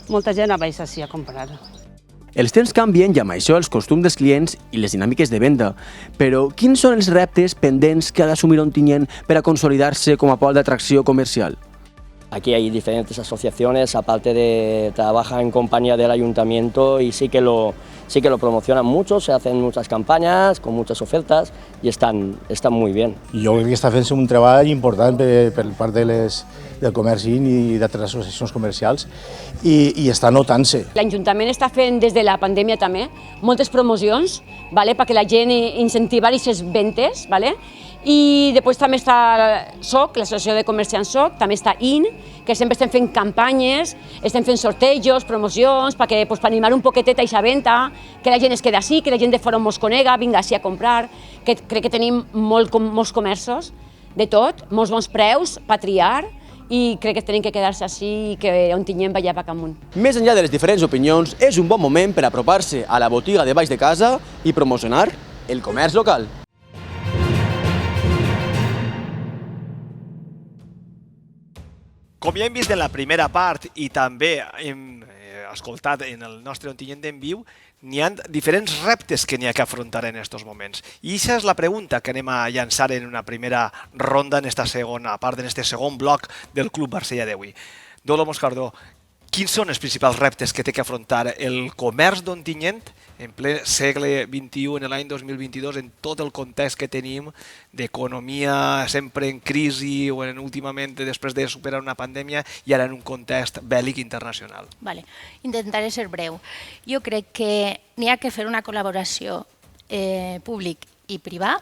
molta gent va així a comprar. Els temps canvien i amb això els costums dels clients i les dinàmiques de venda. Però quins són els reptes pendents que ha d'assumir Ontinyent per a consolidar-se com a pol d'atracció comercial? Aquí hay diferentes asociaciones, aparte de trabajar en compañía del ayuntamiento y sí que lo promocionan mucho, se hacen muchas campañas con muchas ofertas y están muy bien. Jo crec que està fent-se un treball important per part del comerç i d'altres associacions comercials i està notant-se. L'Ajuntament està fent des de la pandèmia també moltes promocions perquè la gent incentivar aquestes ventes. I després també està SOC, l'Associació de Comerciants SOC, també està IN, que sempre estem fent campanyes, estem fent sortejos, promocions, per animar un poquetet a aquesta venda, que la gent es queda així, que la gent de fora mos conega, vinga així a comprar, que crec que tenim molts comerços de tot, molts bons preus per triar, i crec que tenen que quedar-se així i que Ontinyent vagi cap amunt. Més enllà de les diferents opinions, és un bon moment per apropar-se a la botiga de baix de casa i promocionar el comerç local. Com ja hem vist en la primera part i també escoltat en el nostre Ontinyent en viu, n'hi ha diferents reptes que n'hi ha que afrontar en aquests moments. I aquesta és la pregunta que anem a llançar en una primera ronda, en esta segona part, en este segon bloc del Club Barsella d'avui. Dolo Moscardó, quins són els principals reptes que té que afrontar el comerç d'Ontinyent en ple segle XXI, en l'any 2022, en tot el context que tenim d'economia sempre en crisi o últimament després de superar una pandèmia i ara en un context bèl·lic internacional? Vale. Intentaré ser breu. Jo crec que n'hi ha que fer una col·laboració públic i privat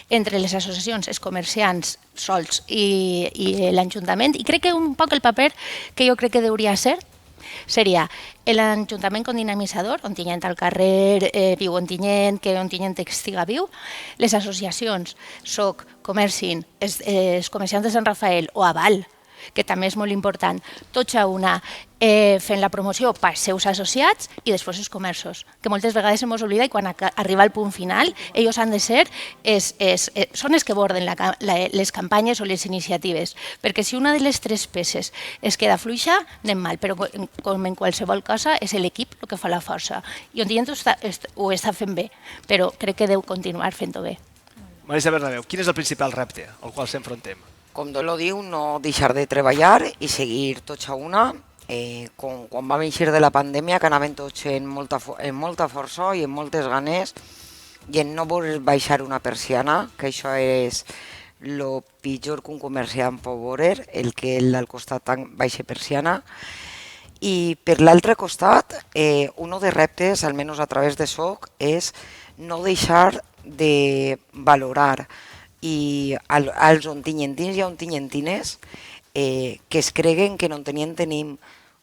entre les associacions, els comerciants sols i l'Ajuntament, i crec que un poc el paper que jo crec que hauria ser seria l'Ajuntament com dinamitzador, Ontinyent al carrer, viu Ontinyent, que Ontinyent estiga viu, les associacions, SOC, Comercin, els comerciants de Sant Rafael o Aval, que també és molt important, tots a una, fent la promoció pels seus associats i després els comerços, que moltes vegades hem oblidat i quan arriba al punt final, ells han de ser, són els que borden les campanyes o les iniciatives, perquè si una de les tres peces es queda fluixa, anem mal, però com en qualsevol cosa és l'equip el que fa la força. I Ontinyent ho està fent bé, però crec que deu continuar fent-ho bé. Marisa Bernabéu, quin és el principal repte al qual s'enfrontem? Com Dolo diu, no deixar de treballar i seguir tots a una. Quan vam eixir de la pandèmia, que anaven tots en molta força i en moltes ganes, i en no voler baixar una persiana, que això és el pitjor que un comerciant pot veure, el que el del costat baixa persiana. I per l'altre costat, un dels reptes, almenys a través de SOC, és no deixar de valorar i als ontinyentins i ontinyentines que es creguen que en Ontinyent tenim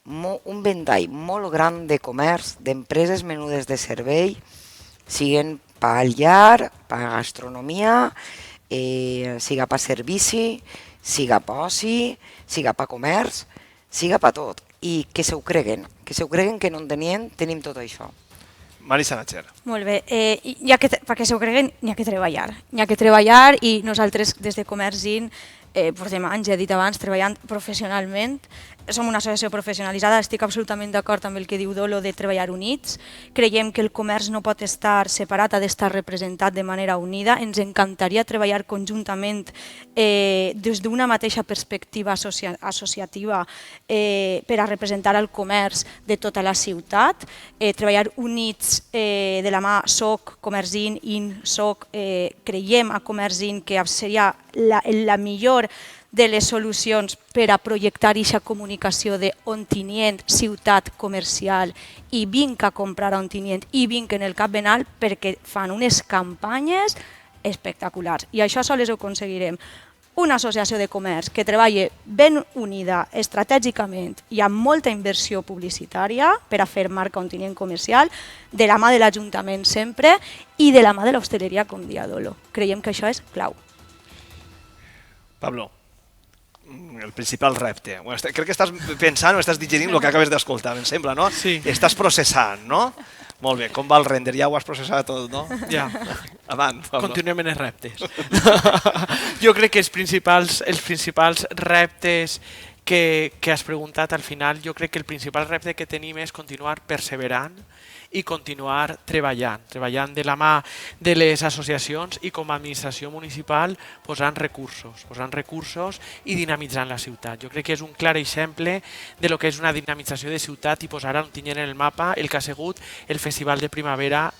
un ventall molt gran de comerç, d'empreses menudes de servei, siguen per llar, per gastronomia, siga per servici, siga per oci, siga per comerç, siga per tot. I que se ho creguen que en Ontinyent tenim tot això. Marisa Natcher. Molt bé, perquè s'ho creguen, n'hi ha que treballar. N'hi ha que treballar i nosaltres des de Comercin portem anys, ja he dit abans, treballant professionalment. Som una associació professionalitzada, estic absolutament d'acord amb el que diu Dolo de treballar units. Creiem que el comerç no pot estar separat, ha d'estar representat de manera unida. Ens encantaria treballar conjuntament des d'una mateixa perspectiva associativa per a representar el comerç de tota la ciutat. Treballar units de la mà SOC, Comercin, SOC, creiem a Comercin que seria la millor de les solucions per a projectar aquesta comunicació de Ontinyent, ciutat comercial, i vinc a comprar a Ontinyent i vinc en el Cap Benal perquè fan unes campanyes espectaculars. I això sols ho aconseguirem. Una associació de comerç que treballi ben unida estratègicament i amb molta inversió publicitària per a fer marca Ontinyent comercial, de la mà de l'Ajuntament sempre i de la mà de l'hostaleria, com dia Dolo. Creiem que això és clau. Pablo, el principal repte. Crec que estàs pensant o estàs digerint el que acabes d'escoltar, em sembla, no? Sí. Estàs processant, no? Molt bé, com va el render? Ja ho has processat tot, no? Ja. Avant, Pablo. Continuem en els reptes. Jo crec que els principals reptes que has preguntat al final, jo crec que el principal repte que tenim és continuar perseverant i continuar treballant de la mà de les associacions i com a administració municipal posant recursos i dinamitzant la ciutat. Jo crec que és un clar exemple de lo que és una dinamització de ciutat i posar a Ontinyent en el mapa el que ha sigut el Festival de Primavera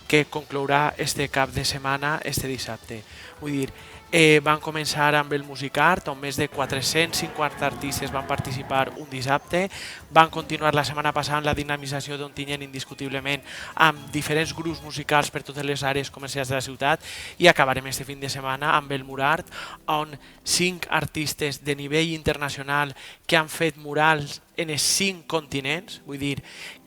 que conclourà este cap de setmana, este dissabte. Vull dir, van començar amb el Musicart, on més de 450 artistes van participar un dissabte, van continuar la setmana passada amb la dinamització d'Ontinyent indiscutiblement amb diferents grups musicals per totes les àrees comercials de la ciutat i acabarem este fin de setmana amb el Murart, on 5 artistes de nivell internacional que han fet murals en els 5 continents, vull dir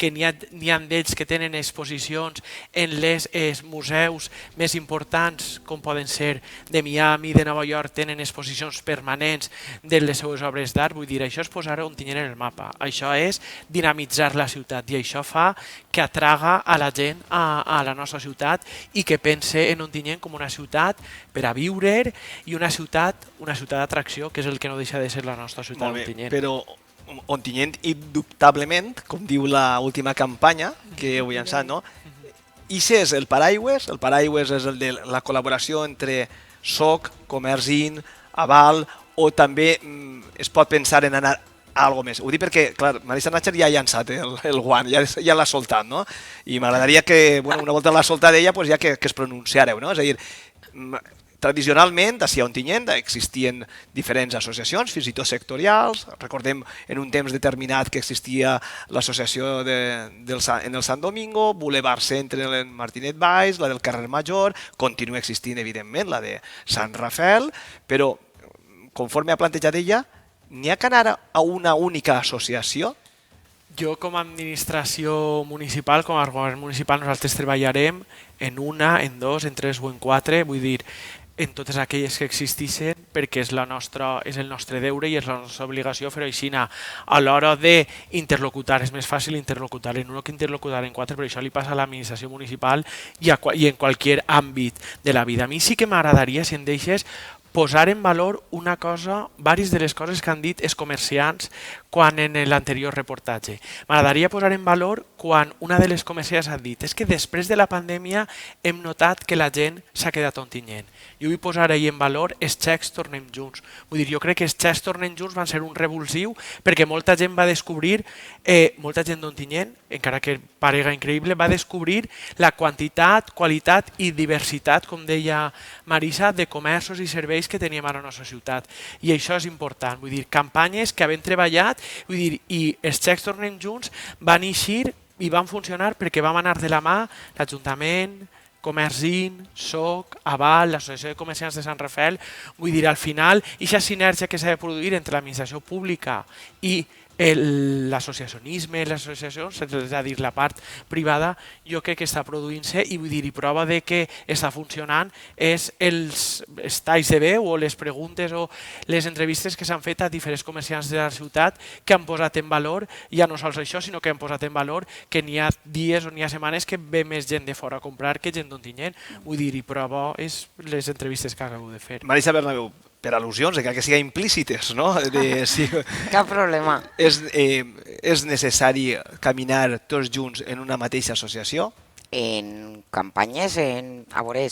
que n'hi ha d'ells que tenen exposicions en els museus més importants, com poden ser de Miami, de Nova York, tenen exposicions permanents de les seues obres d'art, vull dir, això és posar Ontinyent en el mapa, això és dinamitzar la ciutat i això fa que atraga a la gent a la nostra ciutat i que pense en Ontinyent com una ciutat per a viure i una ciutat d'atracció, que és el que no deixa de ser la nostra ciutat d'Ontinyent. Però Ontinyent, indubtablement, com diu l'última campanya que heu llançat, no? Ixe és el paraigües és el de la col·laboració entre SOC, Comerç-In, Aval, o també es pot pensar en anar a algo més. Ho dic perquè, clar, Marisa Natcher ja ha llançat el guant, ja l'ha soltat, no? I m'agradaria que, bueno, una volta l'ha soltat ella, doncs ja que es pronunciareu, no? És a dir, tradicionalment, a Ontinyent existien diferents associacions, fins i tot sectorials. Recordem en un temps determinat que existia l'associació en el Sant Domingo, Boulevard Centre en Martinet Valls, la del Carrer Major, continua existint, evidentment, la de Sant Rafel, però, conforme ha plantejat ella, n'hi ha que anar a una única associació? Jo, com a administració municipal, com a govern municipal, nosaltres treballarem en una, en dos, en tres o en quatre, vull dir, en totes aquelles que existeixen, perquè és el nostre deure i és la nostra obligació fer-ho així. A l'hora d'interlocutar, és més fàcil interlocutar en un que interlocutar en quatre, però això li passa a l'administració municipal i en qualsevol àmbit de la vida. A mi sí que m'agradaria, si em deixes, posar en valor una cosa, diverses de les coses que han dit els comerciants quan en l'anterior reportatge. M'agradaria posar en valor quan una de les comerciants ha dit és que després de la pandèmia hem notat que la gent s'ha quedat a Ontinyent. Jo vull posar ahir en valor els xecs Tornem Junts. Vull dir, jo crec que els xecs Tornem Junts van ser un revulsiu perquè molta gent va descobrir, molta gent d'Ontinyent, encara que parega increïble, va descobrir la quantitat, qualitat i diversitat, com deia Marisa, de comerços i serveis que teníem a la nostra ciutat. I això és important. Vull dir, campanyes que havent treballat, vull dir, i els xecs Tornem Junts van eixir i van funcionar perquè vam anar de la mà l'Ajuntament, Comerç-In, SOC, Aval, l'Associació de Comerciants de Sant Rafel. Vull dir, al final, aquesta sinergia que s'ha de produir entre l'administració pública i l'associacionisme, l'associació, és a dir, la part privada, jo crec que està produint-se i vull dir, i prova de que està funcionant és els talls de veu o les preguntes o les entrevistes que s'han fet a diferents comerciants de la ciutat que han posat en valor, ja no sols això, sinó que han posat en valor que n'hi ha dies o n'hi ha setmanes que ve més gent de fora a comprar que gent d'Ontinyent. Vull dir, i prova és les entrevistes que acabo de fer. Marisa Bernabéu, per al·lusions, encara que siguin implícites, no? Cap problema. És necessari caminar tots junts en una mateixa associació? En campanyes, a veure,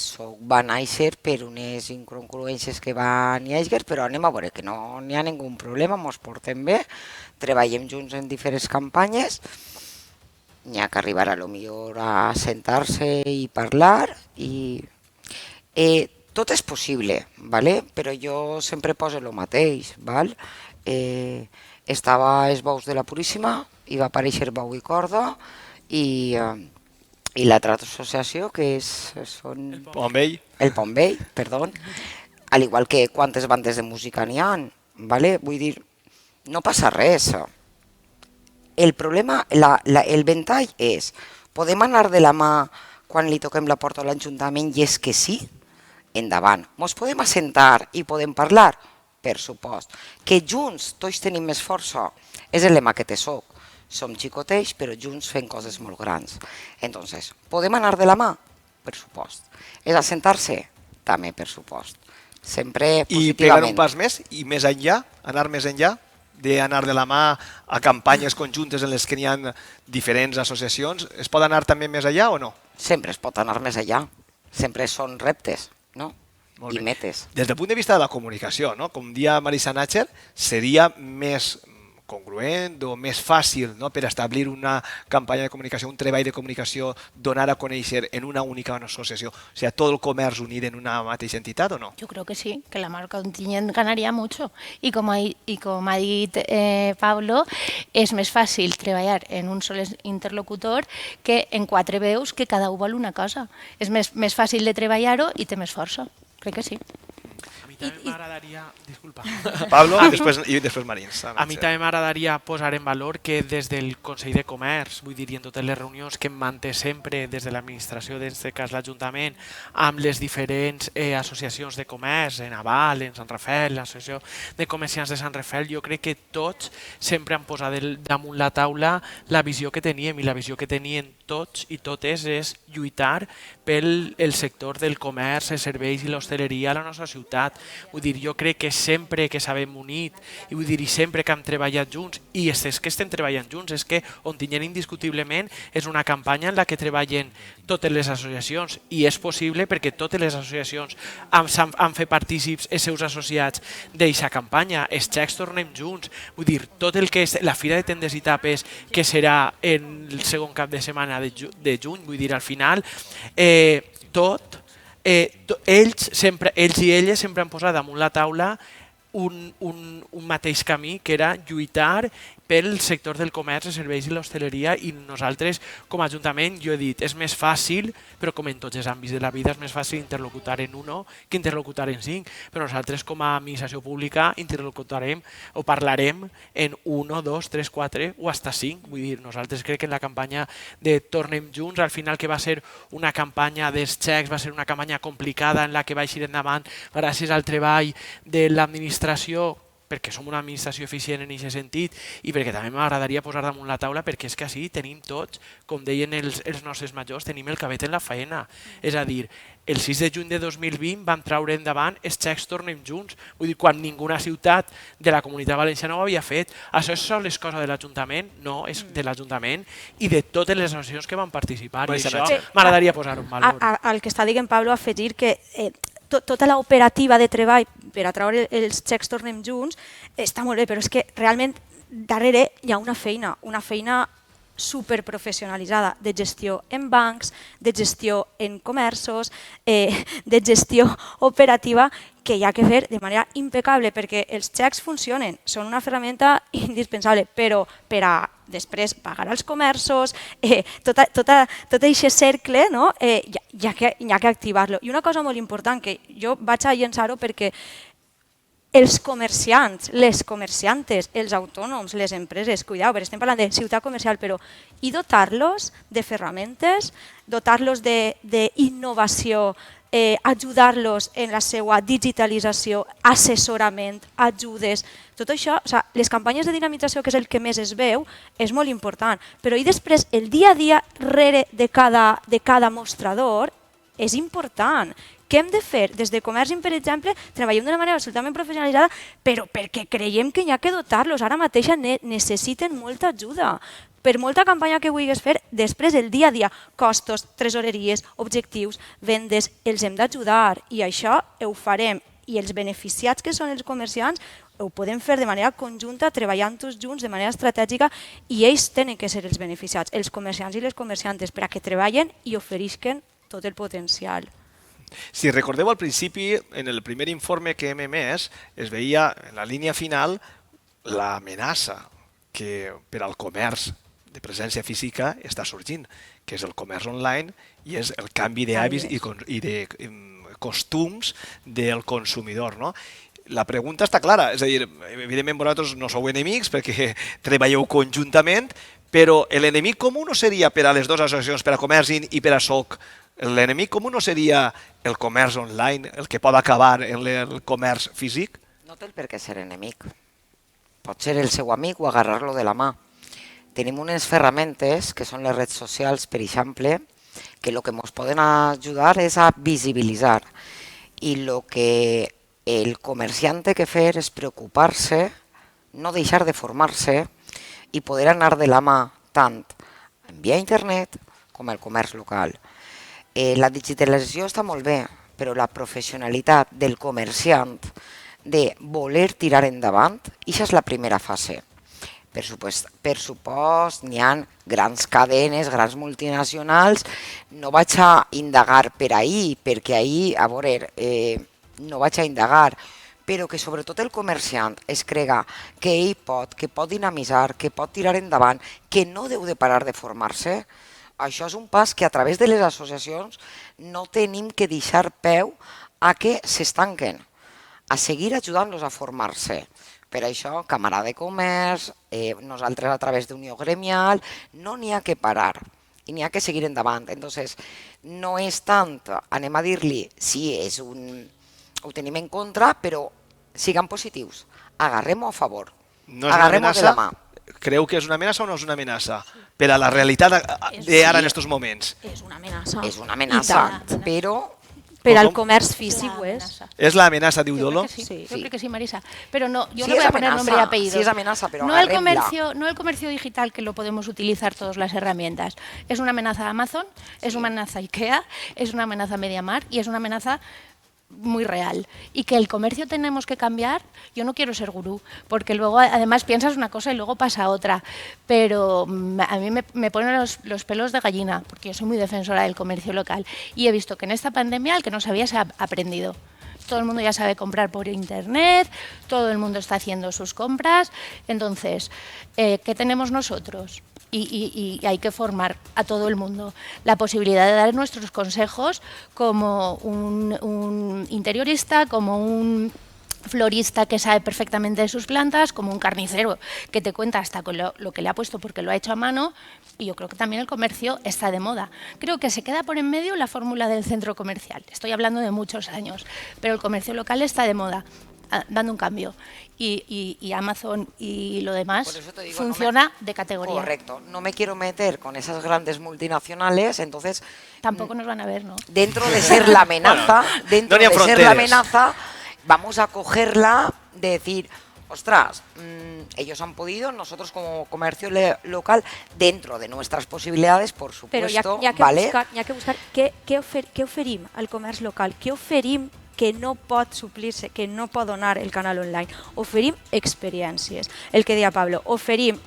va néixer per unes incongruències que van néixer, però anem a veure que no n'hi ha ningú problema, ens portem bé, treballem junts en diferents campanyes, n'hi ha que arribar a lo millor a sentar-se i parlar, i tot és possible, però jo sempre poso el mateix. Estava els bous de la Puríssima i va aparèixer Bou i Corda i l'altra associació que són... El Pont Vell. El Pont Vell, perdó. Al igual que quantes bandes de música n'hi ha. Vull dir, no passa res. El problema, el ventall és, podem anar de la mà quan li toquem la porta a l'Ajuntament i és que sí? Endavant. Ens podem assentar i podem parlar? Per supost. Que junts tots tenim més força. És el lema que té SOC. Som xicotets, però junts fem coses molt grans. Entonces, podem anar de la mà? Per supost. És assentar-se? També, per supost. Sempre positivament. I pegar un pas més i més enllà? Anar més enllà? D'anar de la mà a campanyes conjuntes en les que n'hi ha diferents associacions. Es pot anar també més enllà o no? Sempre es pot anar més enllà. Sempre són reptes. No? I metes. Des del punt de vista de la comunicació, no? Com dia Marisa Natcher, seria més congruent o més fàcil, no? Per establir una campanya de comunicació, un treball de comunicació, donar a conèixer en una única associació, o sigui, tot el comerç unit en una mateixa entitat o no? Yo creo que sí, que la marca Ontinyent ganaría mucho. Y como ha dit Pablo, és més fàcil treballar en un sol interlocutor que en quatre veus que cada un vol una cosa. És més fàcil de treballar-ho i té més força. Crec que sí. A mi també m'agradaria... Disculpa. Pablo i després Marins. A mi també m'agradaria posar en valor que des del Consell de Comerç, vull dir, i en totes les reunions que em manté sempre des de l'administració, en aquest cas l'Ajuntament, amb les diferents associacions de comerç, en Aval, en Sant Rafel, l'Associació de Comerciants de Sant Rafel, jo crec que tots sempre han posat damunt la taula la visió que teníem, i la visió que tenien tots i totes és lluitar pel sector del comerç, els serveis i l'hostaleria a la nostra ciutat. Vull dir, jo crec que sempre que s'havem unit, i vull dir, i sempre que hem treballat junts, i és que estem treballant junts, és que Ontinyent indiscutiblement és una campanya en la que treballen totes les associacions, i és possible perquè totes les associacions han fet partícips els seus associats d'aquesta campanya. Els xecs tornem junts, vull dir, tot el que és la Fira de Tendes i Tapes, que serà en el segon cap de setmana de juny, vull dir, al final, ells i elles sempre han posat damunt la taula un mateix camí, que era lluitar pel sector del comerç, els serveis i l'hostaleria, i nosaltres, com a Ajuntament, jo he dit, és més fàcil, però com en tots els àmbits de la vida, és més fàcil interlocutar en uno que interlocutar en 5, però nosaltres com a administració pública interlocutarem o parlarem en 1, 2, 3, 4 o hasta 5, vull dir, nosaltres crec que en la campanya de Tornem Junts, al final que va ser una campanya dels xecs, va ser una campanya complicada en la que va eixir endavant gràcies al treball de l'administració, perquè som una administració eficient en aquest sentit, i perquè també m'agradaria posar damunt la taula, perquè és que així tenim tots, com deien els nostres majors, tenim el cabet en la faena. És a dir, el 6 de juny de 2020 vam traure endavant els xecs Tornem Junts, vull dir, quan ninguna ciutat de la Comunitat Valenciana ho havia fet. Això és sols cosa de l'Ajuntament? No, és de l'Ajuntament i de totes les associacions que van participar, i això m'agradaria posar en valor. Al que està dient Pablo, afegir que tota l'operativa de treball per a treure els xecs Tornem Junts està molt bé, però és que realment darrere hi ha una feina superprofessionalitzada de gestió en bancs, de gestió en comerços, de gestió operativa, que hi ha que fer de manera impecable, perquè els xecs funcionen, són una ferramenta indispensable, però per a després pagar als comerços, tot aquest cercle, hi ha que activar-lo. I una cosa molt important, que jo vaig a llençar-ho perquè els comerciants, les comerciantes, els autònoms, les empreses, cuidao, perquè estem parlant de ciutat comercial, però i dotar-los de ferramentes, dotar-los d'innovació, ajudar-los en la seva digitalització, assessorament, ajudes, tot això, les campanyes de dinamització, que és el que més es veu, és molt important, però i després el dia a dia rere de cada mostrador és important. Què hem de fer? Des de Comerç, per exemple, treballem d'una manera absolutament professionalitzada, però perquè creiem que hi ha que dotar-los. Ara mateix necessiten molta ajuda. Per molta campanya que vulguis fer, després el dia a dia, costos, tresoreries, objectius, vendes, els hem d'ajudar, i això ho farem. I els beneficiats, que són els comerciants, ho podem fer de manera conjunta, treballant tots junts de manera estratègica, i ells tenen que ser els beneficiats, els comerciants i les comerciantes, per a que treballen i oferisquen tot el potencial. Si recordeu al principi, en el primer informe que hem emès, es veia en la línia final l'amenaça que per al comerç de presència física està sorgint, que és el comerç online i és el canvi d'hàbits i de costums del consumidor. La pregunta està clara, és a dir, evidentment vosaltres no sou enemics perquè treballeu conjuntament, però l'enemic comú no seria per a les dues associacions, per a Comerç i per a SOC, l'enemic comú no seria el comerç online, el que pot acabar en el comerç físic? No té el per què ser enemic. Pot ser el seu amic o agarrar-lo de la mà. Tenim unes ferramentes, que són les redes socials, per exemple, que el que ens poden ajudar és a visibilitzar. I el que el comerciant té que fer és preocupar-se, no deixar de formar-se i poder anar de la mà tant via internet com el comerç local. La digitalització està molt bé, però la professionalitat del comerciant de voler tirar endavant, això és la primera fase. Per supost, n'hi ha grans cadenes, grans multinacionals, no vaig a indagar per ahir, perquè ahir, a veure, no vaig a indagar, però que sobretot el comerciant es crega que ell pot, que pot dinamitzar, que pot tirar endavant, que no deu de parar de formar-se. Això és un pas que a través de les associacions no tenim que deixar peu a que s'estanquen, a seguir ajudant-los a formar-se. Per això, Càmera de Comerç, nosaltres a través d'Unió Gremial, no n'hi ha que parar i n'hi ha que seguir endavant. Entonces, no és tant, anem a dir-li, sí, ho tenim en contra, però siguem positius, agarrem-ho a favor, agarrem-ho de la mà. Creu que és una amenaça o no és una amenaça? Per a la realitat d'ara en aquests moments. És una amenaça. És una amenaça, però Per al comerç físic ho és. ¿Es la amenaza, diu Dolo? Sí, yo creo que sí, Marisa. Pero no, yo Sí, le voy es a poner amenaza, nombre y apellido. sí es amenaza, pero no el agarrémosla. no el comercio digital, que lo podemos utilizar todas las herramientas. Es una amenaza a Amazon, es una amenaza a IKEA, es una amenaza a MediaMarkt y es una amenaza muy real. Y que el comercio tenemos que cambiar, yo no quiero ser gurú, porque luego además piensas una cosa y luego pasa otra, pero a mí me ponen los pelos de gallina, porque yo soy muy defensora del comercio local y he visto que en esta pandemia el que no sabía se ha aprendido. Todo el mundo ya sabe comprar por internet, todo el mundo está haciendo sus compras, entonces, ¿qué tenemos nosotros? Y hay que formar a todo el mundo la posibilidad de dar nuestros consejos como un interiorista, como un florista que sabe perfectamente de sus plantas, como un carnicero que te cuenta hasta con lo que le ha puesto porque lo ha hecho a mano, y yo creo que también el comercio está de moda. Creo que se queda por en medio la fórmula del centro comercial. Estoy hablando de muchos años, pero el comercio local está de moda, dando un cambio. Y Amazon y lo demás digo, funciona de categoría. Correcto, no me quiero meter con esas grandes multinacionales, entonces... Tampoco nos van a ver, ¿no? Dentro de ser la amenaza, vamos a cogerla de decir, ostras, ellos han podido, nosotros como comercio local, dentro de nuestras posibilidades, por supuesto, Però hi ha que buscar què oferim al comerç local, què oferim que no pot suplir-se, que no pot donar el canal online. Oferim experiències. El que deia Pablo, oferim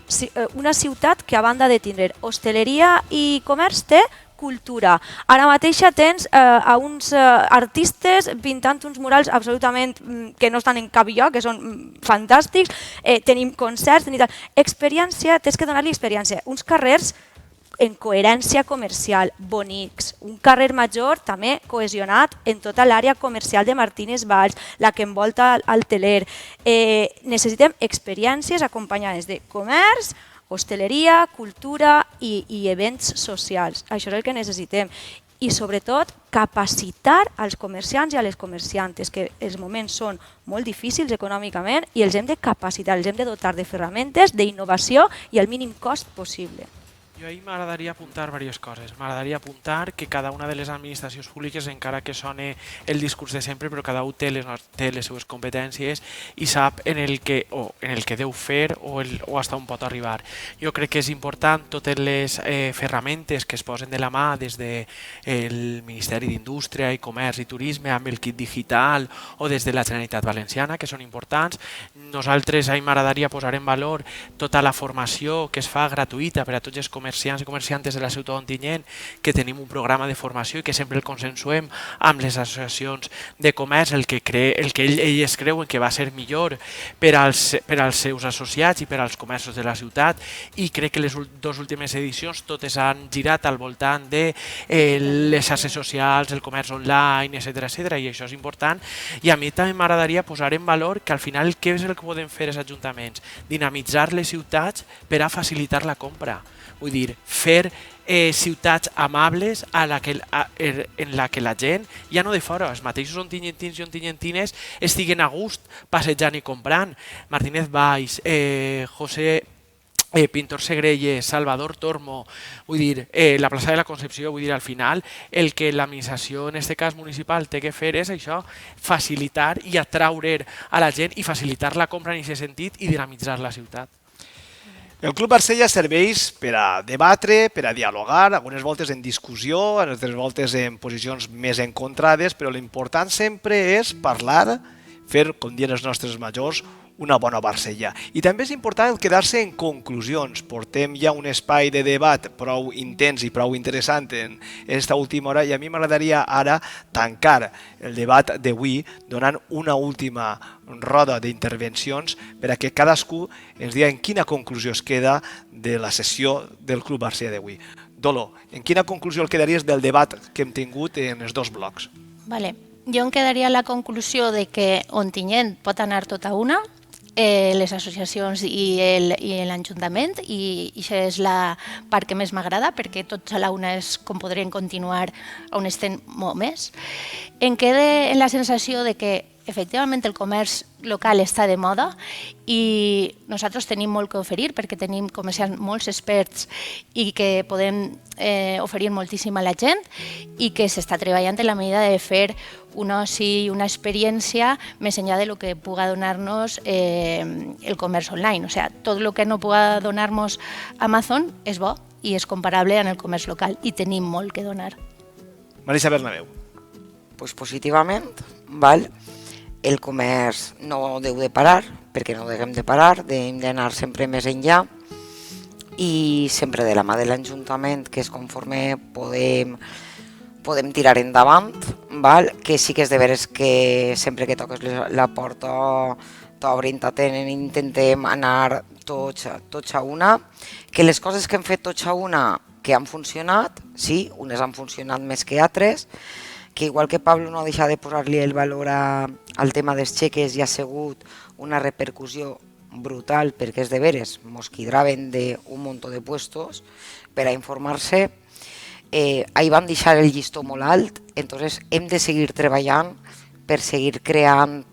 una ciutat que a banda de tindre hostaleria i comerç té cultura. Ara mateixa tens a uns artistes pintant uns murals absolutament que no estan en cap lloc, que són fantàstics, tenim concerts, tenim tal. Experiència, tens que donar-li experiència. Uns carrers en coherència comercial, bonics. Un carrer major també cohesionat en tota l'àrea comercial de Martínez Valls, la que envolta el teler. Necessitem experiències acompanyades de comerç, hostaleria, cultura i events socials. Això és el que necessitem. I sobretot capacitar als comerciants i a les comerciantes, que els moments són molt difícils econòmicament i els hem de capacitar, els hem de dotar de ferramentes, d'innovació i al mínim cost possible. Jo ahir m'agradaria apuntar diverses coses. M'agradaria apuntar que cada una de les administracions públiques, encara que sone el discurs de sempre, però cada un té les seues competències i sap en el que deu fer o fins on pot arribar. Jo crec que és important totes les ferramentes que es posen de la mà des del Ministeri d'Indústria i Comerç i Turisme amb el kit digital o des de la Generalitat Valenciana, que són importants. Nosaltres ahir m'agradaria posar en valor tota la formació que es fa gratuïta per a tots els comerciants i comerciantes de la ciutat d'Ontinyent, que tenim un programa de formació i que sempre el consensuem amb les associacions de comerç, el que ells creuen que va ser millor per als seus associats i per als comerços de la ciutat, i crec que les dues últimes edicions totes han girat al voltant de les xarxes socials, el comerç online, etc. I això és important. I a mi també m'agradaria posar en valor que al final què és el que poden fer els ajuntaments? Dinamitzar les ciutats per a facilitar la compra. Vull dir, fer ciutats amables en la que la gent, ja no de fora, els mateixos ontinyentins i ontinyentines estiguen a gust passejant i comprant. Martínez Valls, José Pintor Segrelles, Salvador Tormo, vull dir, la plaça de la Concepció, vull dir, al final el que l'administració, en aquest cas municipal, té que fer és això, facilitar i atraure a la gent i facilitar la compra en aquest sentit i dinamitzar la ciutat. El Club Barsella serveix per a debatre, per a dialogar, algunes voltes en discussió, altres voltes en posicions més encontrades, però l'important sempre és parlar, fer, com diuen els nostres majors, una bona Barsella. I també és important quedar-se en conclusions. Portem ja un espai de debat prou intens i prou interessant en aquesta última hora i a mi m'agradaria ara tancar el debat d'avui donant una última roda d'intervencions per a que cadascú ens digui en quina conclusió es queda de la sessió del Club Barsella d'avui. Dolo, en quina conclusió el quedaries del debat que hem tingut en els dos blocs? Vale. Jo em quedaria la conclusió de que Ontinyent pot anar tot a una, les associacions i l'Ajuntament, i això és la part que més m'agrada, perquè tots a la una és com podrem continuar on estem molt més. Em queda la sensació de que efectivament el comerç local està de moda i nosaltres tenim molt que oferir perquè tenim comerciants molt experts i que podem oferir moltíssim a la gent i que s'està treballant en la medida de fer un oci i una experiència més enllà de lo que puga donar-nos el comerç online. O sigui, tot el que no puga donar-nos Amazon és bo i és comparable en el comerç local i tenim molt que donar. Marisa Bernabéu. Pues positivament, val? El comerç no deu de parar, perquè no deguem de parar, hem d'anar sempre més enllà i sempre de la mà de l'Ajuntament, que és conforme podem tirar endavant, val? Que sí que és de veres que sempre que toques la porta t'obrin, t'atenen, intentem anar tots a una, que les coses que hem fet tots a una que han funcionat, sí, unes han funcionat més que altres, que igual que Pablo no deixa de posar-li el valor al tema dels xeques, hi ha sigut una repercussió brutal perquè és de veres, mos quidraven d'un munt de puestos per a informar-se. Ahí van deixar el llistó molt alt, entonces hem de seguir treballant per seguir creant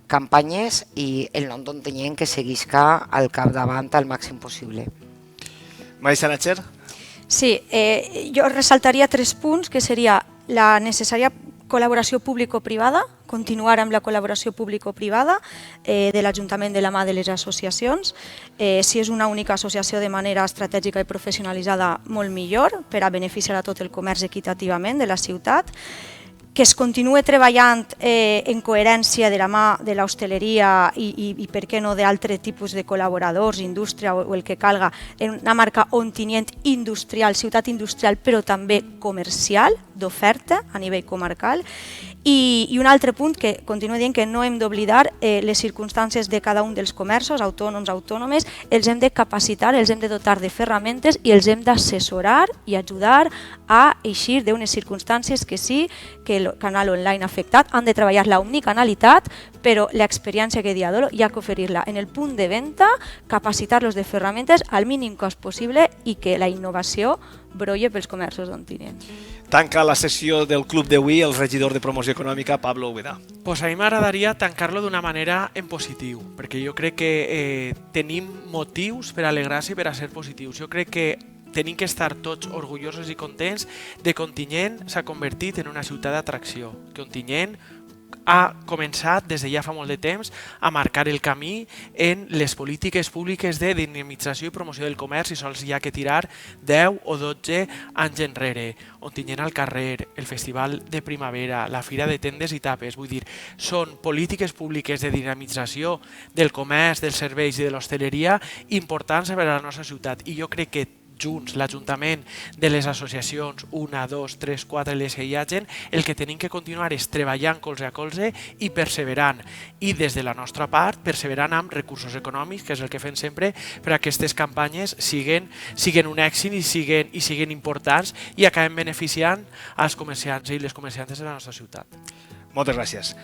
campanyes i el nom d'Ontinyent que seguisca al capdavant al màxim possible. Marisa Natcher? Sí, jo ressaltaria 3 punts, que seria la necessària col·laboració público-privada, continuar amb la col·laboració público-privada de l'Ajuntament de la mà de les associacions. Si és una única associació de manera estratègica i professionalitzada, molt millor, per a beneficiar a tot el comerç equitativament de la ciutat. Que es continue treballant en coherència de la mà de l'hostaleria i per què no d'altres tipus de col·laboradors, indústria o el que calga, en una marca Ontinyent industrial, ciutat industrial, però també comercial, d'oferta a nivell comarcal. I un altre punt que continuo dient que no hem d'oblidar les circumstàncies de cada un dels comerços, autònoms, autònomes, els hem de capacitar, els hem de dotar de ferramentes i els hem d'assessorar i ajudar a eixir d'unes circumstàncies que sí, que el canal online ha afectat, han de treballar la omnicanalitat, però l'experiència que dia d'oro hi ha que oferir-la en el punt de venda, capacitar-los de ferramentes al mínim cost possible i que la innovació brolle pels comerços d'Ontinyent. Tanca la sessió del club d'avui el regidor de promoció econòmica, Pablo Úbeda. Pues a mi m'agradaria tancar-lo d'una manera en positiu, perquè jo crec que tenim motius per alegrar-se i per a ser positius. Jo crec que tenim que estar tots orgullosos i contents de que Ontinyent s'ha convertit en una ciutat d'atracció, que Ontinyent ha començat des de ja fa molt de temps a marcar el camí en les polítiques públiques de dinamització i promoció del comerç i sols hi ha que tirar 10 o 12 anys enrere. Ontinyent al carrer, el Festival de Primavera, la Fira de Tendes i Tapes, vull dir, són polítiques públiques de dinamització del comerç, dels serveis i de l'hostaleria importants per a la nostra ciutat i jo crec que junts, l'Ajuntament de les associacions, 1, 2, 3, 4, les que hi hagin, el que tenim que continuar és treballant colze a colze i perseverant. I des de la nostra part, perseverant amb recursos econòmics, que és el que fem sempre, per a que aquestes campanyes siguin un èxit i siguin importants i acabem beneficiant als comerciants i les comerciantes de la nostra ciutat. Moltes gràcies.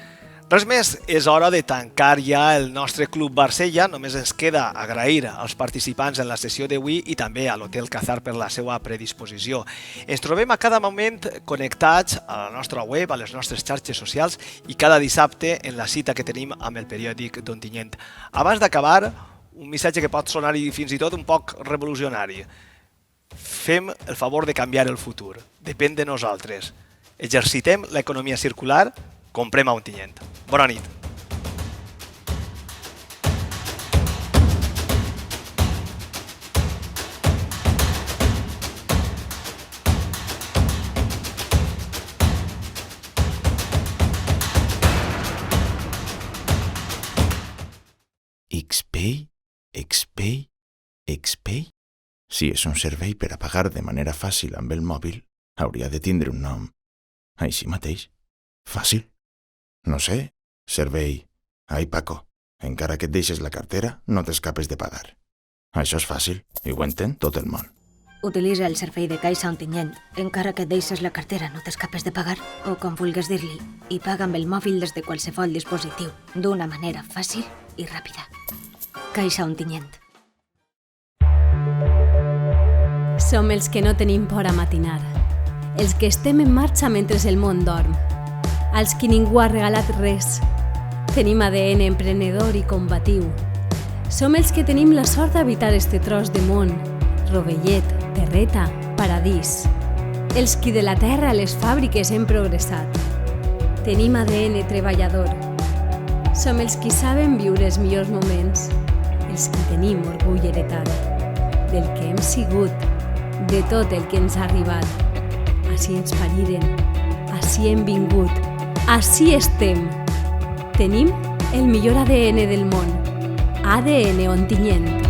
Res més, és hora de tancar ja el nostre Club Barsella. Només ens queda agrair als participants en la sessió d'avui i també a l'Hotel Cazar per la seva predisposició. Ens trobem a cada moment connectats a la nostra web, a les nostres xarxes socials i cada dissabte en la cita que tenim amb el periòdic d'Ontinyent. Abans d'acabar, un missatge que pot sonar fins i tot un poc revolucionari. Fem el favor de canviar el futur. Depèn de nosaltres. Exercitem l'economia circular, comprem a Ontinyent. Bona nit. XPay? XPay? XPay? Si és un servei per a pagar de manera fàcil amb el mòbil, hauria de tindre un nom. Així mateix. Fàcil. No sé, servei. Ai, Paco, encara que et deixes la cartera, no t'escapes de pagar. Això és fàcil, i ho entén tot el món. Utilitza el servei de Caixa Ontinyent, encara que et deixes la cartera, no t'escapes de pagar, o com vulgues dir-li, i paga amb el mòbil des de qualsevol dispositiu, d'una manera fàcil i ràpida. Caixa Ontinyent. Som els que no tenim por a matinar, els que estem en marxa mentre el món dorm, als qui ningú ha regalat res, Tenim ADN emprenedor i combatiu. Som els que tenim la sort d'habitar este tros de món, rovellet, terreta, paradís. Els qui de la terra a les fàbriques hem progressat. Tenim ADN treballador. Som els qui saben viure els millors moments, els qui tenim orgull heretat, del que hem sigut, de tot el que ens ha arribat. Així ens pariren, així hem vingut, així estem. Tenim el millor ADN del món, ADN Ontinyent.